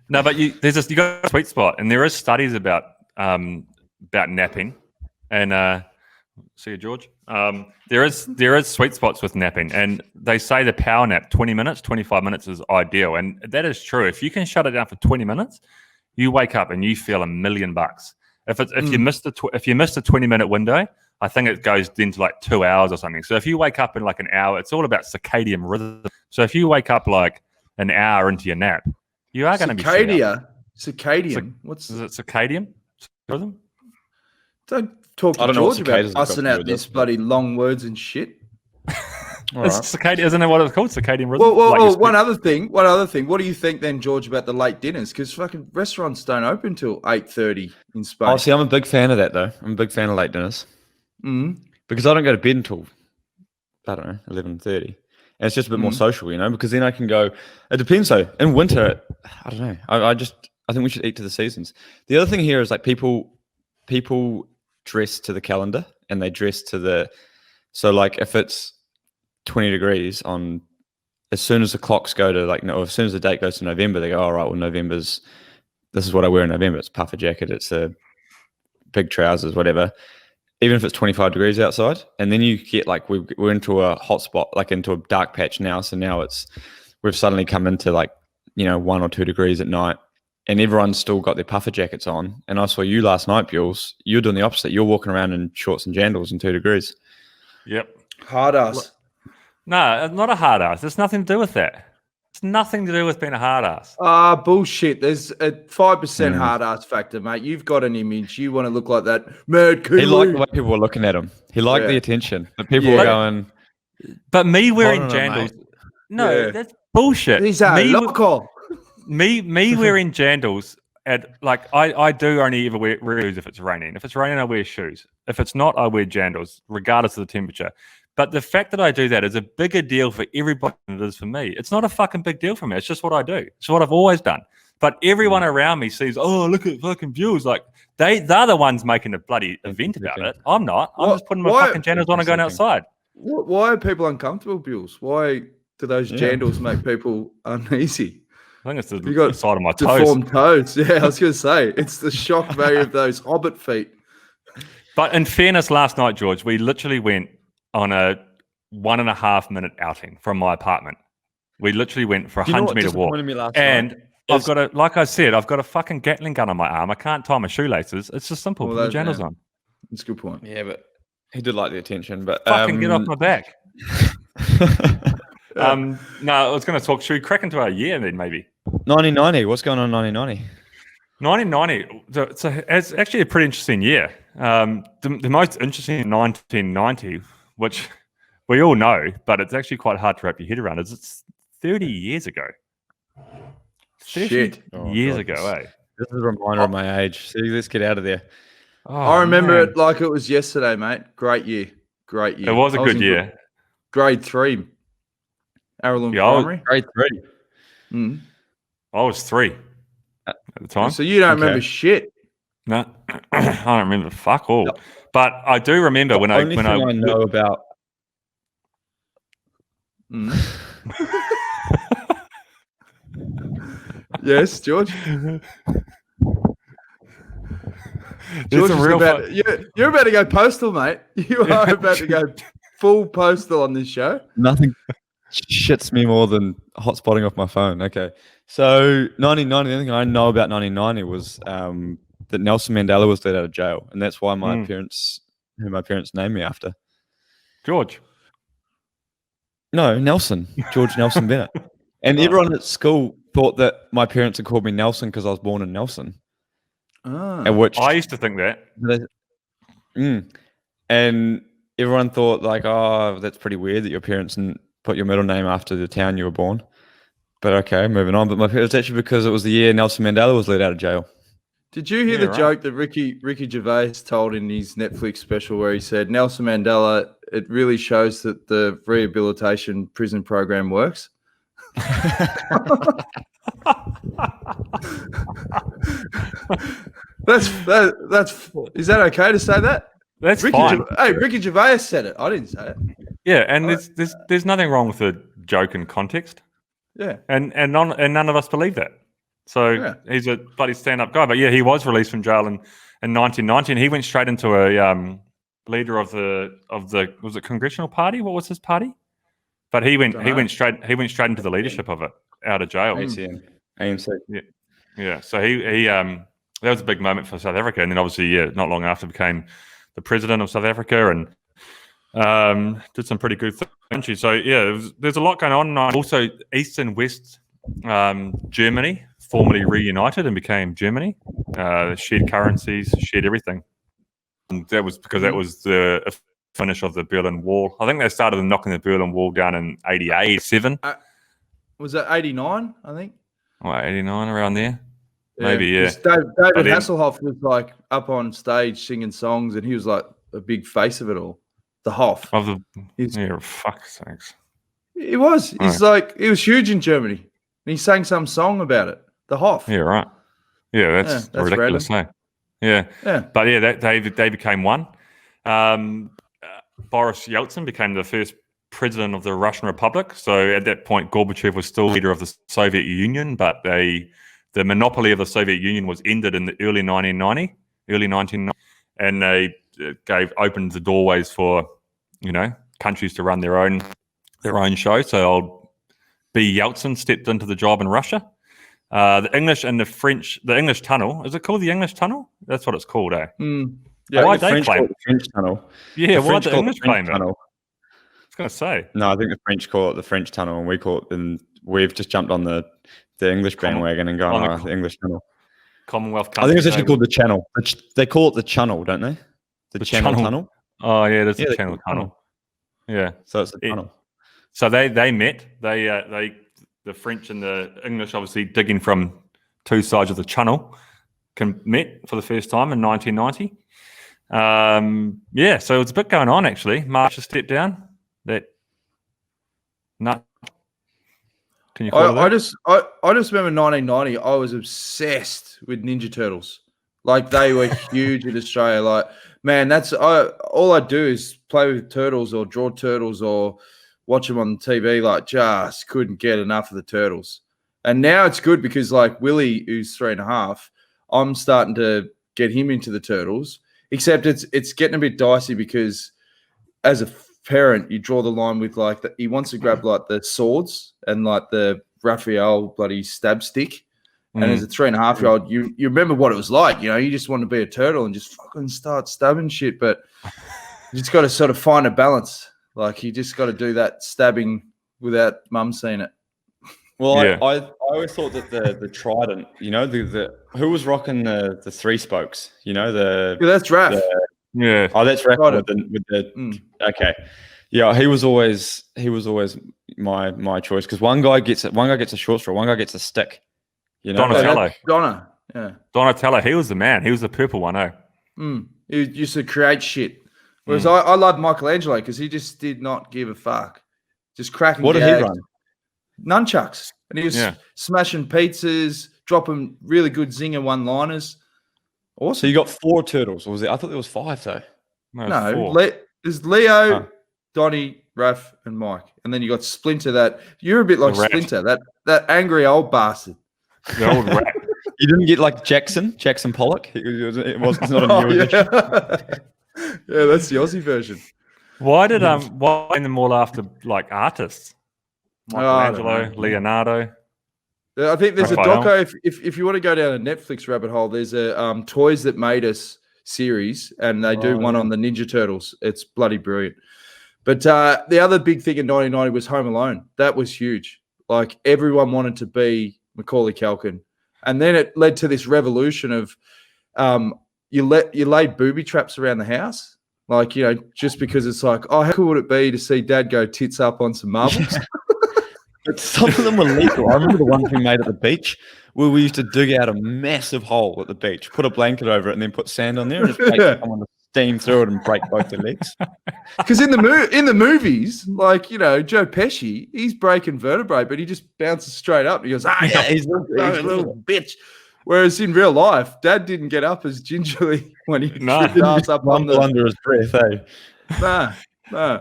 No, but you got a sweet spot, and there is studies about napping, and see you, George. There is sweet spots with napping, and they say the power nap 20 minutes, 25 minutes is ideal, and that is true. If you can shut it down for 20 minutes, you wake up and you feel $1 million. If you missed the 20-minute window, I think it goes into like 2 hours or something. So if you wake up in like an hour, it's all about circadian rhythm. So if you wake up like an hour into your nap, you are going to be circadian. Is it circadian rhythm? Don't talk to George about busting out this bloody long words and shit. It's circadian, isn't it what it's called? Circadian rhythm. Well, one other thing. What do you think then, George, about the late dinners? Because fucking restaurants don't open till 8:30 in Spain. Oh, see, I'm a big fan of that though. I'm a big fan of late dinners. Because I don't go to bed until, I don't know, 11:30. And it's just a bit more social, because then I can go. It depends though. In winter, I don't know. I think we should eat to the seasons. The other thing here is like people dress to the calendar, and they dress to so like if it's 20 degrees as soon as the clocks go to as soon as the date goes to November, they go, all right, well, this is what I wear in November. It's puffer jacket, it's a big trousers, whatever, even if it's 25 degrees outside. And then you get like, we're into a hot spot, like into a dark patch now. So now we've suddenly come into like, 1 or 2 degrees at night, and everyone's still got their puffer jackets on. And I saw you last night, Bewls, you're doing the opposite. You're walking around in shorts and jandals in 2 degrees. Yep. Hard ass. No, not a hard ass. There's nothing to do with that. It's nothing to do with being a hard ass. Bullshit. There's a 5% hard ass factor, mate. You've got an image. You want to look like that mad Kiwi. He liked the way people were looking at him. He liked the attention. But people were going. But me wearing jandals. That's bullshit. He's a loco. Me wearing jandals. I do only ever wear shoes if it's raining. If it's raining, I wear shoes. If it's not, I wear jandals, regardless of the temperature. But the fact that I do that is a bigger deal for everybody than it is for me. It's not a fucking big deal for me. It's just what I do. It's what I've always done. But everyone around me sees, oh, look at fucking Bewls. Like they're the ones making a bloody event about it. I'm not. I'm just putting my fucking jandals on and going outside. Why are people uncomfortable, Bewls? Why do those jandals make people uneasy? I think it's the side of my toes. Deformed toes. Yeah, I was going to say it's the shock value of those hobbit feet. But in fairness, last night, George, we literally went on a 1.5 minute outing from my apartment. We literally went for a 100-meter walk. And I've got I've got a fucking Gatling gun on my arm. I can't tie my shoelaces. It's just simple. Put the jandals on. That's a good point. Yeah, but he did like the attention. But fucking get off my back. No, I was going to talk. Should we crack into our year then, maybe? 1990. What's going on in 1990? 1990. It's actually a pretty interesting year. The most interesting in 1990, which we all know, but it's actually quite hard to wrap your head around, is it's 30 years ago. 30 years ago, eh? This is a reminder of my age. See, let's get out of there. Oh, I remember it like it was yesterday, mate. Great year. It was a good year. Grade 3. Aralum Primary. Grade 3. Mm. I was 3 at the time. So you don't remember shit? No, I don't remember fuck all. No. But I do remember when I know about. Yes, George. George you're about to go postal, mate. You are about to go full postal on this show. Nothing shits me more than hotspotting off my phone. Okay, so 1990. The only thing I know about 1990 was that Nelson Mandela was let out of jail, and that's why my parents named me after. George. No, Nelson. George Nelson Bennett. And everyone at school thought that my parents had called me Nelson because I was born in Nelson. At which I used to think that. And everyone thought like, oh, that's pretty weird that your parents put your middle name after the town you were born. But okay, moving on. But my parents actually because it was the year Nelson Mandela was let out of jail. Did you hear the joke that Ricky Gervais told in his Netflix special where he said Nelson Mandela, it really shows that the rehabilitation prison program works? That's is that okay to say that? That's fine. Ricky Gervais said it. I didn't say it. Yeah, and there's nothing wrong with the joke in context. Yeah, and none of us believe that. So he's a bloody stand-up guy. But yeah, he was released from jail in 1990, and he went straight into a leader of the was it Congressional Party? What was his party? But he went straight into the leadership of it out of jail. ANC. Yeah. So he that was a big moment for South Africa, and then obviously not long after became the president of South Africa and did some pretty good things. So there's a lot going on. Also, East and West Germany formally reunited and became Germany. Shared currencies, shared everything. And that was because that was the finish of the Berlin Wall. I think they started knocking the Berlin Wall down in 87. Was that 89, I think? Oh, 89, around there? Maybe, yeah. David Hasselhoff was like up on stage singing songs, and he was like a big face of it all. The Hoff. Fuck sakes. It was. He's like, it was huge in Germany. And he sang some song about it. The Hoff. Yeah, right. Yeah, that's ridiculous. Yeah. But yeah, they became one. Boris Yeltsin became the first president of the Russian Republic. So at that point, Gorbachev was still leader of the Soviet Union, but the monopoly of the Soviet Union was ended in the early 1990, and they opened the doorways for countries to run their own show. So old B. Yeltsin stepped into the job in Russia. The English and the French, the English Tunnel. Is it called the English Tunnel? That's what it's called, eh? Yeah, why'd they claim the French Tunnel? Yeah, why'd the English claim it? I was going to say. No, I think the French call it the French Tunnel, and we call it, and we've just jumped on the English bandwagon and gone, the English Tunnel. Commonwealth country. I think it's actually called the Channel. They call it the Channel, don't they? The Channel Tunnel. Oh, yeah, that's the Channel Tunnel. Yeah. So it's the tunnel. So they met. The French and the English, obviously digging from two sides of the channel, met for the first time in 1990. So it's a bit going on actually. March a step down. That nut. Can you call it? I just remember 1990. I was obsessed with Ninja Turtles. Like they were huge in Australia. Like man, all I do is play with turtles or draw turtles or watch them on TV. Like just couldn't get enough of the turtles. And now it's good because like Willie, who's 3.5, I'm starting to get him into the turtles. Except it's getting a bit dicey because as a parent, you draw the line with like he wants to grab like the swords and like the Raphael bloody stab stick. And as a 3.5-year-old, you remember what it was like. You just want to be a turtle and just fucking start stabbing shit. But you just got to sort of find a balance. Like you just got to do that stabbing without mum seeing it. Well, I always thought that the trident, the who was rocking the three spokes, that's Raph. Oh, that's Raph with the okay. Yeah, he was always my choice because one guy gets a short straw, one guy gets a stick. Donatello. Donna. Yeah. Donatello, he was the man. He was the purple one, eh? He used to create shit. Whereas I love Michelangelo because he just did not give a fuck. Just cracking What did he run? Nunchucks. And he was smashing pizzas, dropping really good zinger one-liners. Awesome. So you got 4 turtles, or was it? I thought there was 5 though. No, there's Leo, Donnie, Raph, and Mike. And then you got Splinter. You're a bit like Splinter, that angry old bastard. The old rat. You didn't get like Jackson Pollock? It's not a new edition. Yeah, that's the Aussie version. Why name them all after like artists? Michelangelo, Leonardo. I think there's Raphael. a doco. If you want to go down a Netflix rabbit hole, there's a Toys That Made Us series, and they do one on the Ninja Turtles. It's bloody brilliant. But the other big thing in 1990 was Home Alone. That was huge. Like everyone wanted to be Macaulay Culkin, and then it led to this revolution of you laid booby traps around the house, like just because it's like, oh, how cool would it be to see Dad go tits up on some marbles? But some of them were legal. I remember the ones we made at the beach where we used to dig out a massive hole at the beach, put a blanket over it, and then put sand on there and just take someone to steam through it and break both their legs. Because in the movies, like Joe Pesci, he's breaking vertebrae, but he just bounces straight up. And he goes, he's a little bitch. Whereas in real life, Dad didn't get up as gingerly when he tripped ass up under his breath. Nah.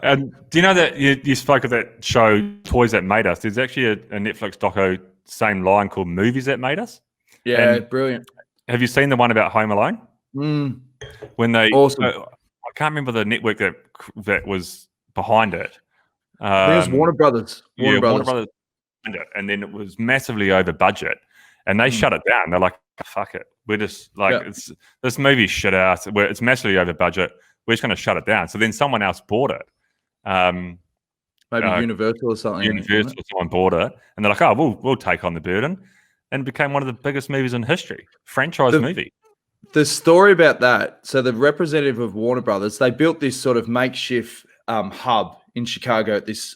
And do you know that you spoke of that show, Toys That Made Us? There's actually a Netflix doco, same line, called Movies That Made Us. Yeah, brilliant. Have you seen the one about Home Alone? When they awesome. I can't remember the network that was behind it. I think it was Warner Brothers. Warner Brothers. And then it was massively over budget, and they shut it down. They're like, "Fuck it, we're just like this movie's shit out. It's massively over budget. We're just going to shut it down." So then someone else bought it. Maybe Universal or something. Universal, someone bought it, and they're like, "Oh, we'll take on the burden," and it became one of the biggest movies in history, franchise movie. The story about that. So the representative of Warner Brothers, they built this sort of makeshift hub in Chicago at this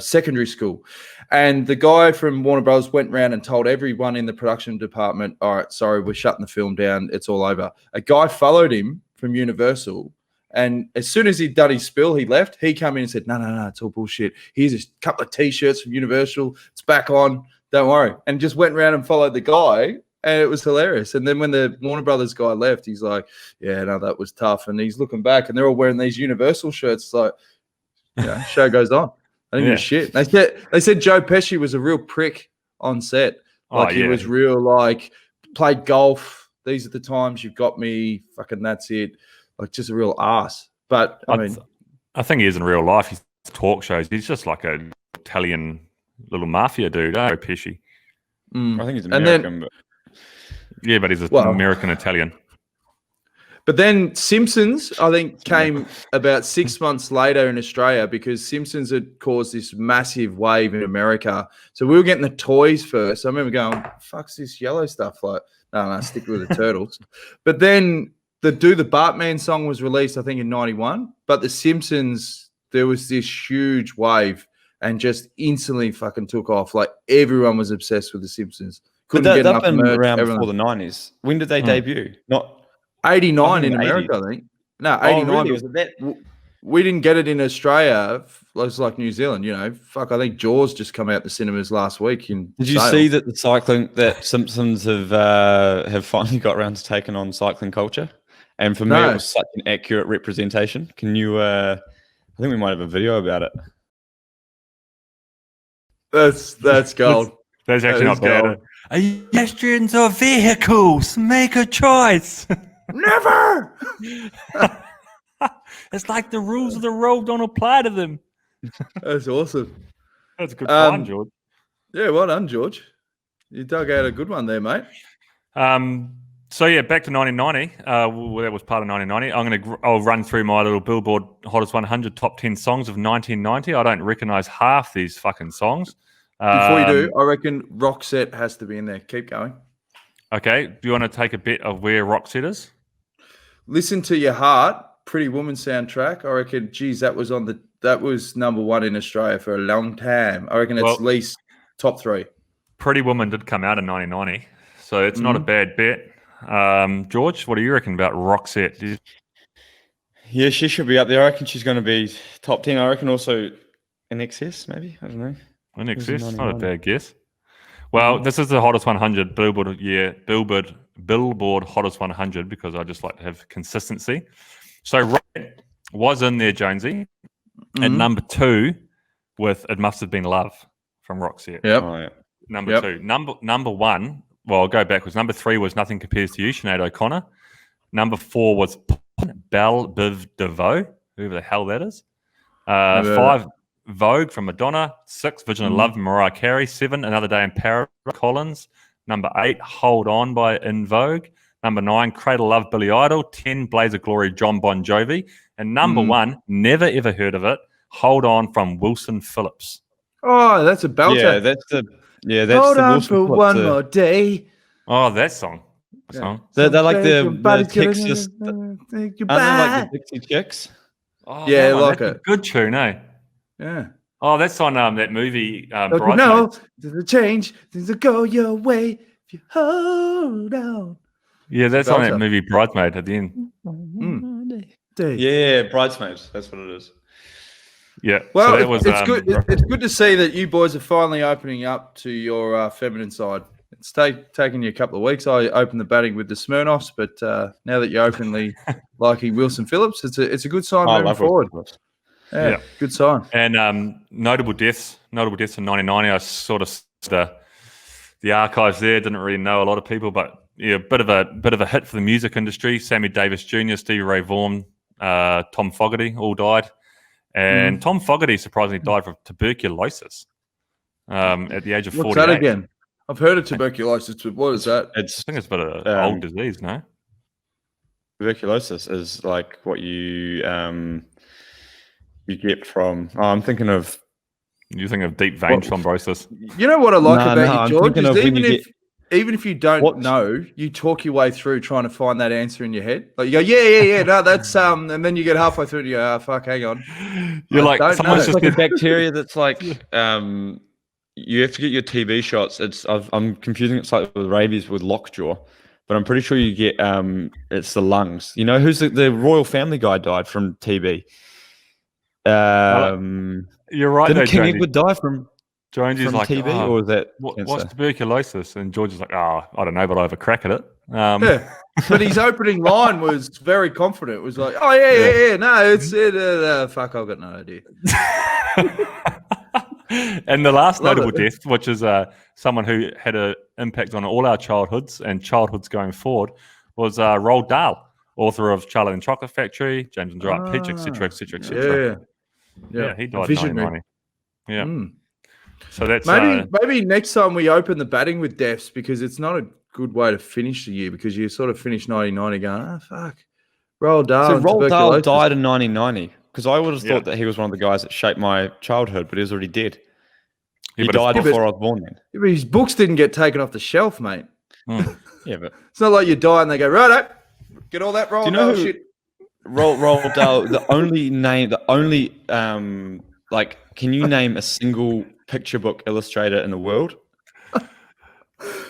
secondary school, and the guy from Warner Brothers went around and told everyone in the production department, "All right, sorry, we're shutting the film down. It's all over." A guy followed him from Universal, and as soon as he'd done his spill, he left. He came in and said, no, it's all bullshit. Here's a couple of T-shirts from Universal. It's back on. Don't worry. And just went around and followed the guy, and it was hilarious. And then when the Warner Brothers guy left, he's like, yeah, no, that was tough. And he's looking back, and they're all wearing these Universal shirts. It's like, show goes on. I think it was shit. They said Joe Pesci was a real prick on set. Like he was real, like played golf. These are the times you've got me. Fucking that's it. Like just a real ass. But I think he is in real life. He's talk shows. He's just like a Italian little mafia dude. Pesci. I think he's American, but he's American Italian. But then Simpsons, I think, came about 6 months later in Australia because Simpsons had caused this massive wave in America. So we were getting the toys first. I remember going, "Fuck's this yellow stuff?" Like, no, stick with the Turtles. But then the Bartman song was released, I think, in 91. But the Simpsons, there was this huge wave and just instantly fucking took off. Like everyone was obsessed with the Simpsons. Couldn't get enough merch. Around before the 90s. When did they debut? Not 89 in America, I think. No, 89. Really? Was it that? We didn't get it in Australia. It was like New Zealand, I think Jaws just come out the cinemas last week. Did you see that that Simpsons have finally got around to taking on cycling culture? And for me, it was such an accurate representation. Can you? I think we might have a video about it. That's gold. That's actually not bad. Pedestrians or vehicles, make a choice. Never. It's like the rules of the road don't apply to them. That's awesome. That's a good find, George. Yeah, well done, George. You dug out a good one there, mate. So back to 1990. That was part of 1990. I'll run through my little Billboard Hottest 100 top 10 songs of 1990. I don't recognize half these fucking songs. Before you do, I reckon Roxette has to be in there. Keep going. Okay. Do you want to take a bit of where Roxette is? Listen to Your Heart, Pretty Woman soundtrack. I reckon, geez, that was number one in Australia for a long time. I reckon it's at least top 3. Pretty Woman did come out in 1990. so it's not a bad bet. George, what do you reckon about Roxette? Yeah, she should be up there. I reckon she's going to be top 10. I reckon also in excess, maybe. I don't know. In excess, not a bad guess. Well, this is the hottest 100 Billboard hottest 100 because I just like to have consistency. So Roxette was in there, Jonesy, at number 2 with "It Must Have Been Love" from Roxette. Yep. Oh, yeah. Number 2. Number 1. Well, I'll go backwards. Number 3 was "Nothing Compares to You," Sinead O'Connor. Number 4 was Belle Biv DeVoe, whoever the hell that is. 5, Vogue from Madonna. 6, Vision of Love, Mariah Carey. 7, Another Day in Paris, Collins. Number 8, Hold On by In Vogue. Number 9, Cradle Love, Billy Idol. 10, Blaze of Glory, John Bon Jovi. And number 1, never ever heard of it, Hold On from Wilson Phillips. Oh, that's a belter. Yeah, that's the Hold on Wilson for Phillips, one more day. Oh, that song. They're like the Texas. Aren't they like the Dixie Chicks? Oh, yeah, like it. Good tune, eh? Yeah. Oh, that's on that movie. Don't you know, there's a change, things will go your way if you hold on. Yeah, that's on that movie Bridesmaid at the end. Yeah, Bridesmaids. That's what it is. Yeah. Well, so that was, it's good. It's good to see that you boys are finally opening up to your feminine side. It's taken you a couple of weeks. I opened the batting with the Smirnoffs, but now that you're openly liking Wilson Phillips, it's a good sign moving forward. Yeah, good sign. And notable deaths in 1990. I sort of the archives there. Didn't really know a lot of people, but yeah, bit of a hit for the music industry. Sammy Davis Jr., Stevie Ray Vaughan, Tom Fogerty all died, and Tom Fogerty surprisingly died from tuberculosis at the age of 48. What's that again? I've heard of tuberculosis, but what is that? I think it's a bit of an old disease, no? Tuberculosis is like what you get from. Oh, I'm thinking of. You think of deep vein thrombosis. You know what I like about you, George? Is even if you don't know, you talk your way through trying to find that answer in your head. Like you go, yeah, no, that's and then you get halfway through and you go, oh, fuck, hang on. You're like, someone's just like a bacteria that's like, you have to get your TB shots. I'm confusing it slightly with rabies with lockjaw, but I'm pretty sure you get it's the lungs. You know who's the royal family guy died from TB? You're right. Didn't King Edward die from Jonesy's like TB, or was that what's tuberculosis? And George is like, I don't know, but I have a crack at it. Yeah, but his opening line was very confident. It was like, oh yeah, no, it's fuck, I've got no idea. And the last notable death, which is someone who had an impact on all our childhoods and childhoods going forward, was Roald Dahl, author of Charlie and the Chocolate Factory, James and the Giant Peach, etc., etc., etc. Yeah, he died in 1990. Yeah. So that's maybe next time we open the batting with deaths, because it's not a good way to finish the year, because you sort of finish 1990 going, fuck, Roald Dahl. So Roald Dahl died in 1990, because I would have thought that he was one of the guys that shaped my childhood, but he was already dead. He died before I was born then. Yeah, but his books didn't get taken off the shelf, mate. Yeah, but it's not like you die and they go, right, get all that Roald Dahl shit. Roald Dahl, the only can you name a single picture book illustrator in the world?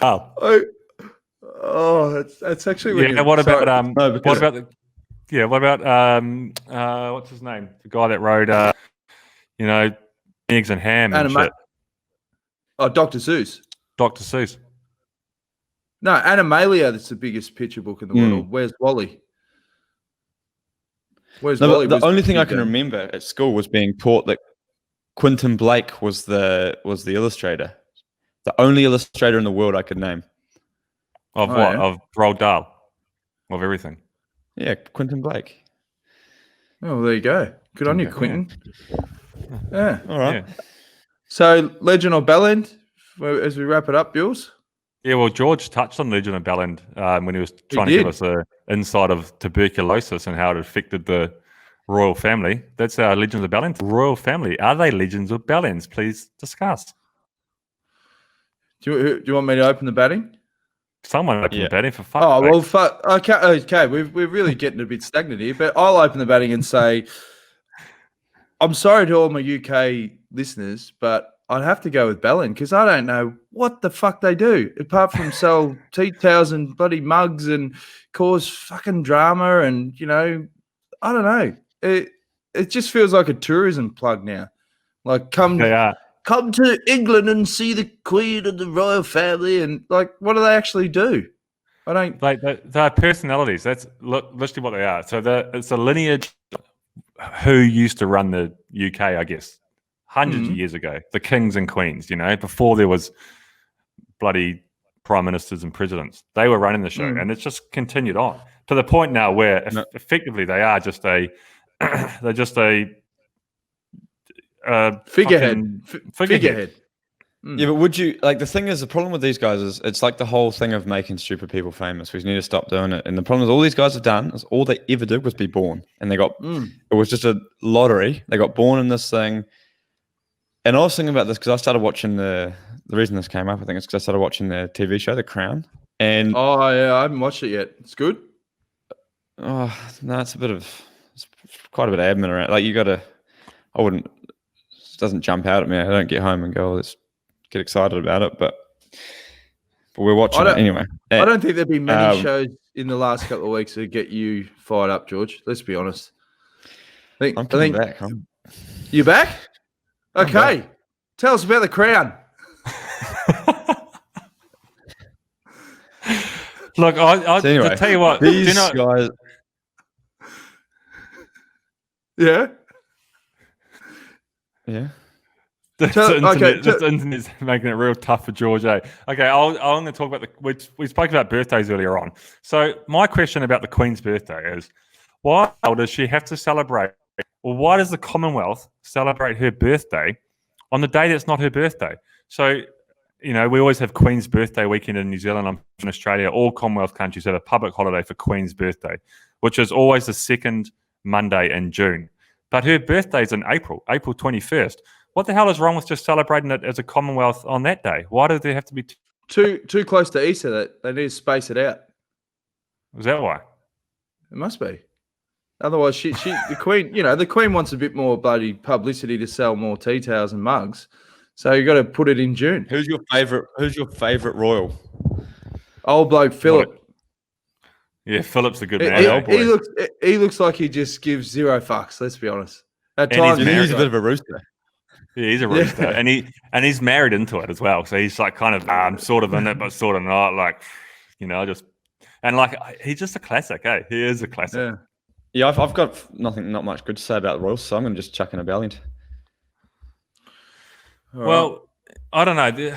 Oh, that's actually what about what's his name? The guy that wrote Eggs and Ham and shit. Oh, Dr. Seuss. Dr. Seuss. No, Animalia, that's the biggest picture book in the world. Where's Wally? Wally? The only thing I can remember at school was being taught that Quentin Blake was the illustrator. The only illustrator in the world I could name. Of what? Yeah. Of Roald Dahl? Of everything? Yeah, Quentin Blake. Oh, well, there you go. Good on you, Quentin. Yeah. All right. Yeah. So, Legend of Bellend, as we wrap it up, Bewls? Yeah, well, George touched on Legend of Bellend when he was trying to give us an insight of tuberculosis and how it affected the royal family. That's our Legends of Bellend. Royal family. Are they Legends of Bellends? Please discuss. Do you want me to open the batting? Someone open the batting for fuck. Oh, well, fuck. Okay. We're really getting a bit stagnant here, but I'll open the batting and say, I'm sorry to all my UK listeners, but I'd have to go with Bellin because I don't know what the fuck they do apart from sell tea towels and bloody mugs and cause fucking drama and I don't know. It just feels like a tourism plug now. Like come to England and see the Queen and the royal family and like what do they actually do? I don't. They're personalities. That's literally what they are. So it's a lineage who used to run the UK, I guess, hundreds of years ago. The kings and queens, before there was bloody prime ministers and presidents. They were running the show, and it's just continued on to the point now where effectively they are just a they're just a figurehead. Figurehead. Yeah, but would you the thing is the problem with these guys is it's like the whole thing of making stupid people famous. We need to stop doing it. And the problem is all these guys have done is all they ever did was be born, and they got it was just a lottery. They got born in this thing. And I was thinking about this because I started watching the reason this came up, I think, is because I started watching the TV show The Crown. And oh yeah, I haven't watched it yet. It's good. Oh no, it's quite a bit of admin around. Like you got to, it doesn't jump out at me. I don't get home and go, let's get excited about it, but we're watching it anyway. I don't think there'd be many shows in the last couple of weeks that get you fired up, George. Let's be honest. I'm coming back. You back? Okay. Back. Tell us about The Crown. Look, I to tell you what, these guys. Yeah. Yeah. This internet's making it real tough for George. Okay, I'm going to talk about we spoke about birthdays earlier on. So my question about the Queen's birthday is, why does she have to celebrate, or why does the Commonwealth celebrate her birthday on the day that's not her birthday? So, we always have Queen's birthday weekend in New Zealand. I'm in Australia. All Commonwealth countries have a public holiday for Queen's birthday, which is always the second Monday in June. But her birthday's in April 21st. What the hell is wrong with just celebrating it as a Commonwealth on that day? Why do they have to be too close to Easter? That they need to space it out. Is that why? It must be. Otherwise, the Queen, the Queen wants a bit more bloody publicity to sell more tea towels and mugs. So you got to put it in June. Who's your favorite royal? Old bloke Philip. Yeah, Philip's a good man. He looks like he just gives zero fucks. Let's be honest. At times, he's a bit of a rooster. Yeah, he's a rooster, and he's married into it as well. So he's like kind of I'm sort of in it, but sort of not. Like, he's just a classic. Hey, he is a classic. Yeah, I've got not much good to say about the Royals, so I'm going to just chuck in a Valiant. Well, I don't know.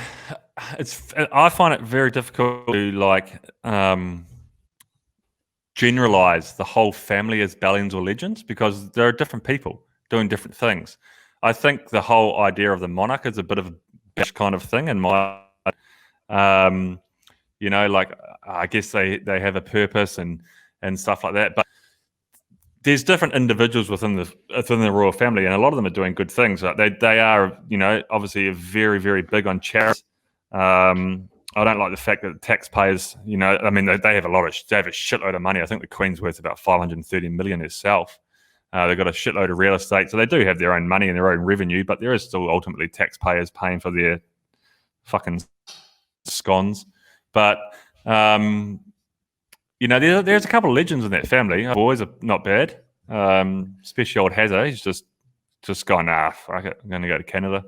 I find it very difficult to generalize the whole family as Bellions or legends because there are different people doing different things. I think the whole idea of the monarch is a bit of a bitch kind of thing in my, I guess they have a purpose and stuff like that. But there's different individuals within the royal family, and a lot of them are doing good things. They are, obviously very, very big on charity. I don't like the fact that the taxpayers, they have they have a shitload of money. I think the Queen's worth about 530 million herself. They've got a shitload of real estate, so they do have their own money and their own revenue, but there is still ultimately taxpayers paying for their fucking scones. But there's a couple of legends in that family. Boys are not bad, especially old Hazza. He's just gone, fuck it, I'm going to go to Canada.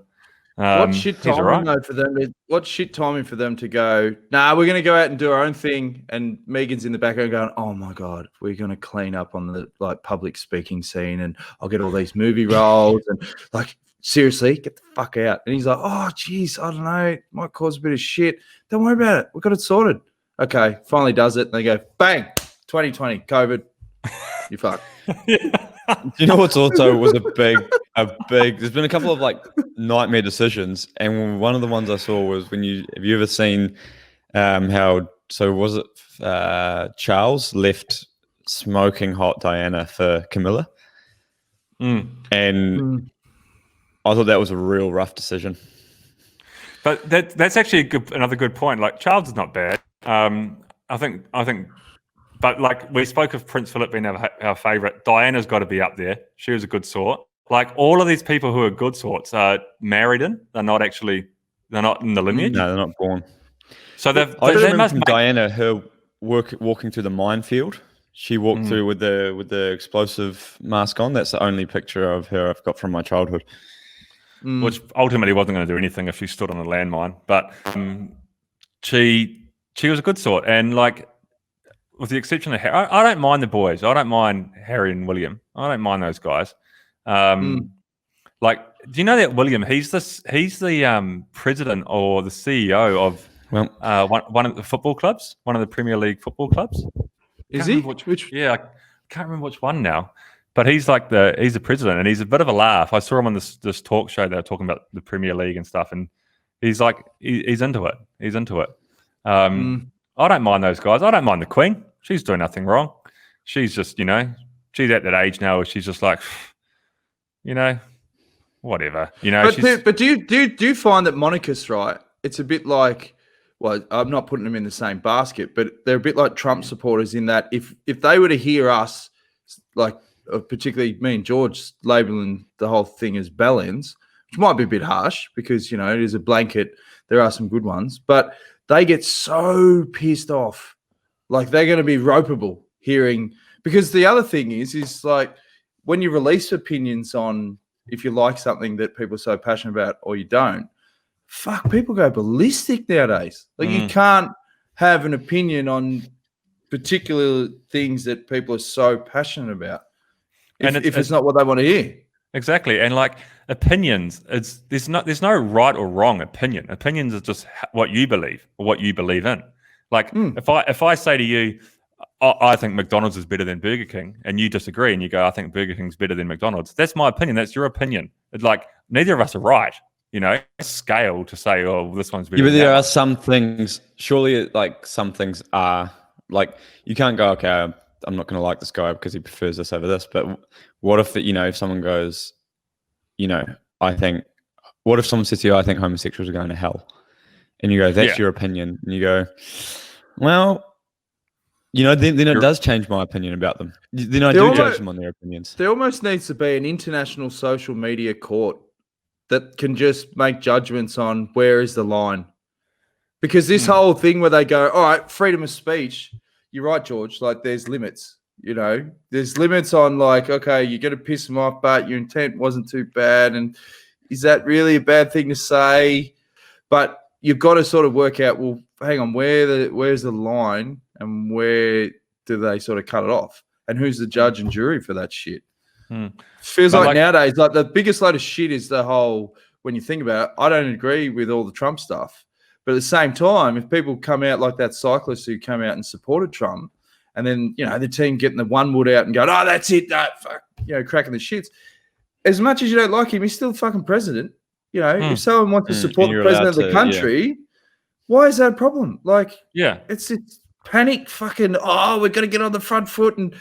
What shit timing though for them? What shit timing for them to go? Nah, we're going to go out and do our own thing. And Megan's in the background going, "Oh my god, we're going to clean up on the public speaking scene, and I'll get all these movie roles and seriously, get the fuck out." And he's like, "Oh geez, I don't know, it might cause a bit of shit. Don't worry about it. We've got it sorted." Okay, finally does it, and they go, "Bang, 2020, COVID, you fuck." Do you know what's also was a big there's been a couple of nightmare decisions, and one of the ones I saw was have you ever seen Charles left smoking hot Diana for Camilla? And I thought that was a real rough decision. But that's actually another good point. Charles is not bad. I think but we spoke of Prince Philip being our favourite. Diana's got to be up there. She was a good sort. Like all of these people who are good sorts are married in. They're not in the lineage. No, they're not born. So I just remember from Diana, her walking through the minefield. She walked through with the explosive mask on. That's the only picture of her I've got from my childhood. Which ultimately wasn't going to do anything if she stood on a landmine. But she was a good sort, and like with the exception of Harry, I don't mind the boys. I don't mind Harry and William. I don't mind those guys. Like, do you know that William? He's the president or the CEO of one of the football clubs, one of the Premier League football clubs. Is he? Yeah, I can't remember which one now. But he's the president, and he's a bit of a laugh. I saw him on this talk show. They were talking about the Premier League and stuff, and he's like he's into it. He's into it. I don't mind those guys. I don't mind the Queen. She's doing nothing wrong. She's just she's at that age now where she's just like whatever. But do you find that monarchists, right? It's a bit like, well, I'm not putting them in the same basket, but they're a bit like Trump supporters in that if they were to hear us, like particularly me and George, labeling the whole thing as bellends, which might be a bit harsh because, it is a blanket. There are some good ones, but they get so pissed off. Like they're going to be ropeable hearing, because the other thing is like when you release opinions on if you like something that people are so passionate about or you don't, people go ballistic nowadays. Like you can't have an opinion on particular things that people are so passionate about if it's not what they want to hear. Exactly. And like opinions, there's no right or wrong opinion. Opinions are just what you believe or what you believe in. Like if I say to you, I think McDonald's is better than Burger King, and you disagree and you go, I think Burger King's better than McDonald's. That's my opinion. That's your opinion. It's like neither of us are right. Scale to say, oh, this one's better. Yeah, but there are some things. Surely, like some things are like you can't go, okay, I'm not going to like this guy because he prefers this over this. But what if if someone goes, I think, what if someone says to you, I think homosexuals are going to hell, and you go, that's your opinion, and you go, well. Then it does change my opinion about them. Then I do judge them on their opinions. There almost needs to be an international social media court that can just make judgments on where is the line. Because this whole thing where they go, all right, freedom of speech, you're right, George, like there's limits, there's limits on like, okay, you're going to piss them off, but your intent wasn't too bad. And is that really a bad thing to say? But you've got to sort of work out, well, hang on, where's the line and where do they sort of cut it off? And who's the judge and jury for that shit? Feels like nowadays, like the biggest load of shit is the whole, when you think about it, I don't agree with all the Trump stuff. But at the same time, if people come out like that cyclist who came out and supported Trump, and then, the team getting the one wood out and going, oh, that's it, fuck, cracking the shits. As much as you don't like him, he's still the fucking president. If someone wants to support the president of the country, why is that a problem? Like, it's panic fucking, we're going to get on the front foot and,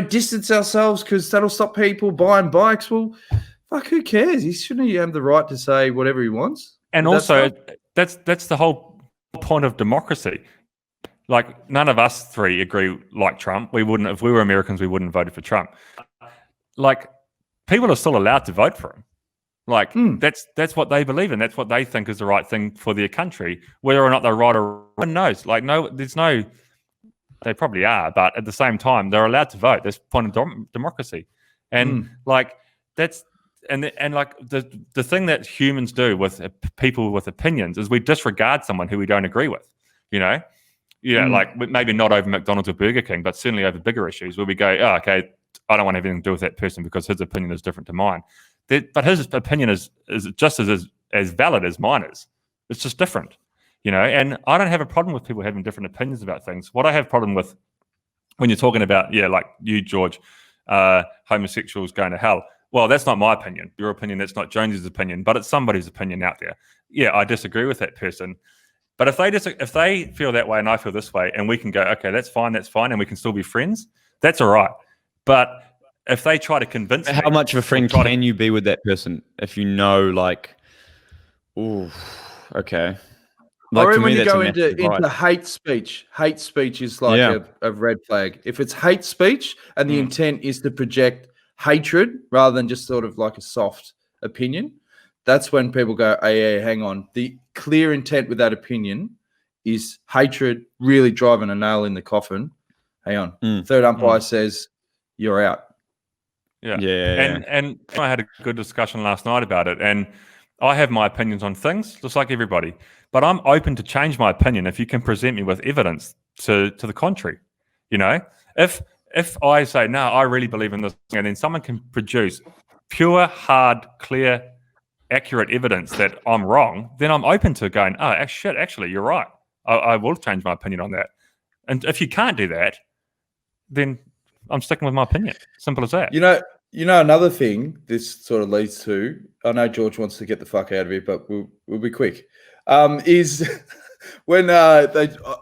distance ourselves because that'll stop people buying bikes. Well, fuck, who cares? Shouldn't he have the right to say whatever he wants? And also, that's the whole point of democracy. Like, none of us three agree like Trump. We wouldn't, if we were Americans, we wouldn't have voted for Trump. Like, people are still allowed to vote for him. Like, that's what they believe in. That's what they think is the right thing for their country. Whether or not they're right or wrong, knows. Like, they probably are, but at the same time, they're allowed to vote. That's the point of democracy. And like, that's, and like the thing that humans do with people with opinions is we disregard someone who we don't agree with, like maybe not over McDonald's or Burger King, but certainly over bigger issues where we go, oh, okay, I don't want to have anything to do with that person because his opinion is different to mine. But his opinion is just as valid as mine is. It's just different, and I don't have a problem with people having different opinions about things. What I have a problem with when you're talking about, like you, George, homosexuals going to hell. Well, that's not my opinion. Your opinion, that's not Jones's opinion, but it's somebody's opinion out there. Yeah, I disagree with that person. But if they feel that way and I feel this way, and we can go, okay, that's fine, and we can still be friends, that's all right. But if they try to convince how much of a friend can you be with that person if like, ooh, okay. Like, or when you go into hate speech is like a red flag. If it's hate speech and the intent is to project hatred rather than just sort of like a soft opinion, that's when people go, hey, hang on. The clear intent with that opinion is hatred, really driving a nail in the coffin. Hang on. Third umpire says you're out. Yeah. And I had a good discussion last night about it. And I have my opinions on things, just like everybody. But I'm open to change my opinion if you can present me with evidence to the contrary. You know, if I say, no, I really believe in this, and then someone can produce pure, hard, clear, accurate evidence that I'm wrong, then I'm open to going, oh, shit, actually, you're right. I will change my opinion on that. And if you can't do that, then I'm sticking with my opinion. Simple as that. You know, another thing this sort of leads to, I know George wants to get the fuck out of here, but we'll be quick, is when I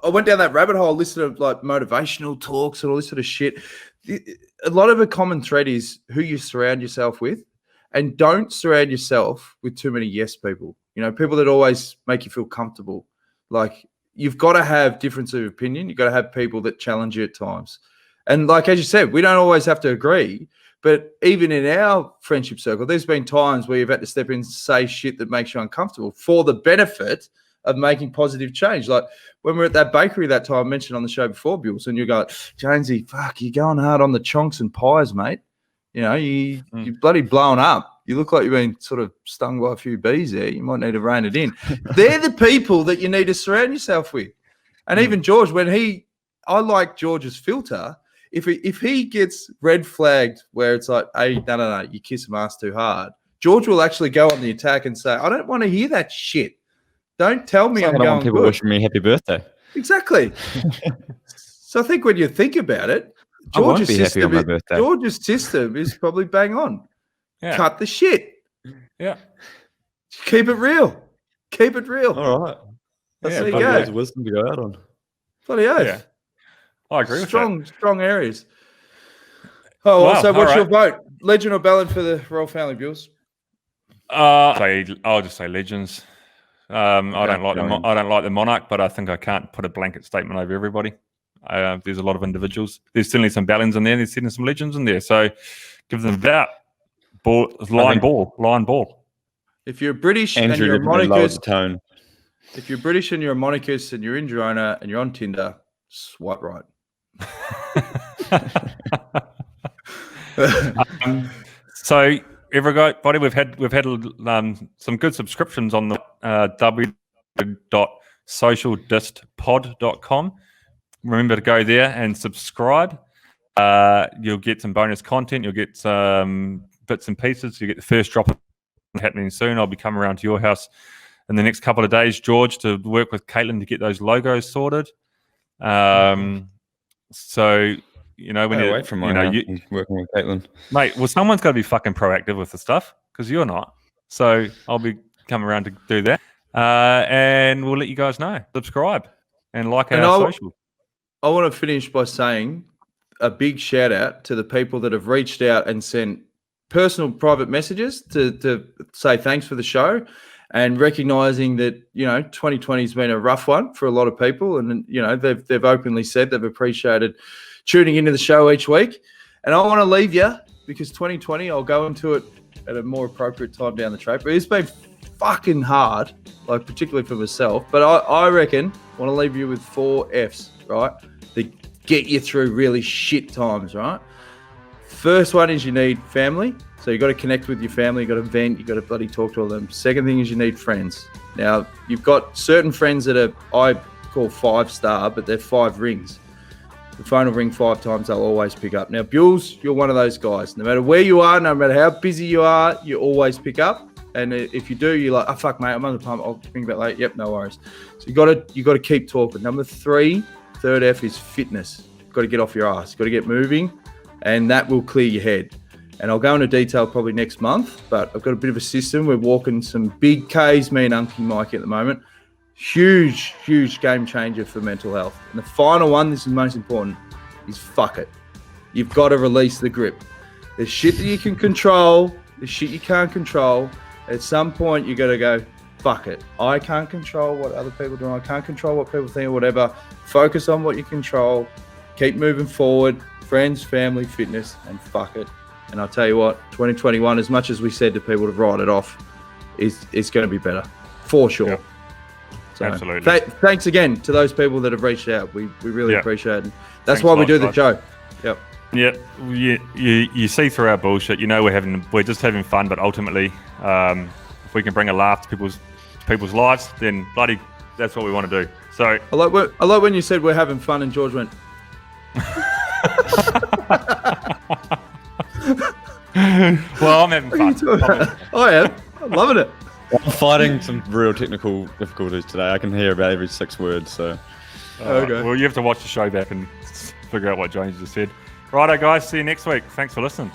went down that rabbit hole, listened to like motivational talks and all this sort of shit. A lot of a common thread is who you surround yourself with, and don't surround yourself with too many yes people. You know, people that always make you feel comfortable. Like, you've got to have difference of opinion. You've got to have people that challenge you at times. And like, as you said, we don't always have to agree, but even in our friendship circle, there's been times where you've had to step in and say shit that makes you uncomfortable for the benefit of making positive change. Like when we were at that bakery that time I mentioned on the show before, Bewls, and you go, Jonesy, fuck, you're going hard on the chonks and pies, mate. You know, you're bloody blown up. You look like you've been sort of stung by a few bees there. You might need to rein it in. They're the people that you need to surround yourself with. And even George, I like George's filter. If he gets red flagged where it's like, hey, no, you kiss him ass too hard, George will actually go on the attack and say, I don't want to hear that shit. Don't tell me I'm going good. I don't want people wishing me happy birthday. Exactly. So I think when you think about it, George's system is probably bang on. Yeah. Cut the shit. Yeah. Keep it real. Keep it real. All right. That's there you go. Wisdom to go out on. Bloody oath. Yeah. I agree with that. Strong areas. Oh, well, so what's your vote? Legend or ballad for the royal family, Bewls? I'll just say legends. I don't like the monarch, but I think I can't put a blanket statement over everybody. There's a lot of individuals. There's certainly some Ballins in there. There's certainly some legends in there. So give them that. Lion ball. If you're British and you're a monarchist, if you're British and you're a monarchist and you're in Girona and you're on Tinder, swipe right. So everybody, we've had some good subscriptions on the www.socialdistpod.com. Remember to go there and subscribe. You'll get some bonus content. You'll get some bits and pieces. You get the first drop happening soon. I'll be coming around to your house in the next couple of days, George, to work with Caitlin to get those logos sorted. So when you wait from working with Caitlin, mate. Well, someone's got to be fucking proactive with the stuff because you're not. So I'll be coming around to do that, and we'll let you guys know. Subscribe and like our social. I want to finish by saying a big shout out to the people that have reached out and sent personal private messages to say thanks for the show and recognizing that 2020 has been a rough one for a lot of people, and they've openly said they've appreciated tuning into the show each week. And I want to leave you because 2020, I'll go into it at a more appropriate time down the track, but it's been fucking hard, like particularly for myself. But I reckon I want to leave you with 4 F's, right? That get you through really shit times, right? First one is you need family. So you got to connect with your family. You got to vent. You got to bloody talk to all them. Second thing is you need friends. Now you've got certain friends that I call 5-star, but they're 5 rings. The phone will ring 5 times. They'll always pick up. Now, Bewls, you're one of those guys. No matter where you are, no matter how busy you are, you always pick up. And if you do, you're like, oh fuck, mate, I'm on the pump. I'll ring back late. Yep, no worries. So you got to keep talking. Number 3, third F is fitness. You've got to get off your ass. You've got to get moving, and that will clear your head. And I'll go into detail probably next month, but I've got a bit of a system. We're walking some big Ks, me and Unky Mikey at the moment. Huge game changer for mental health. And the final one, this is most important, is fuck it. You've got to release the grip. There's shit that you can control. There's shit you can't control. At some point, you got to go, fuck it. I can't control what other people do. I can't control what people think or whatever. Focus on what you control. Keep moving forward. Friends, family, fitness, and fuck it. And I'll tell you what, 2021, as much as we said to people to write it off, is going to be better for sure. Yep. So, absolutely. Thanks again to those people that have reached out. We really appreciate it. That's Thanks why we do the show. Yep. Yeah, you see through our bullshit. You know we're just having fun, but ultimately, if we can bring a laugh to people's lives, then bloody, that's what we want to do. So I like when you said we're having fun, and George went. Well, I'm having fun. I am. I'm loving it. I'm fighting some real technical difficulties today. I can hear about every 6 words. So, okay. Well, you have to watch the show back and figure out what Jones just said. Righto, guys. See you next week. Thanks for listening.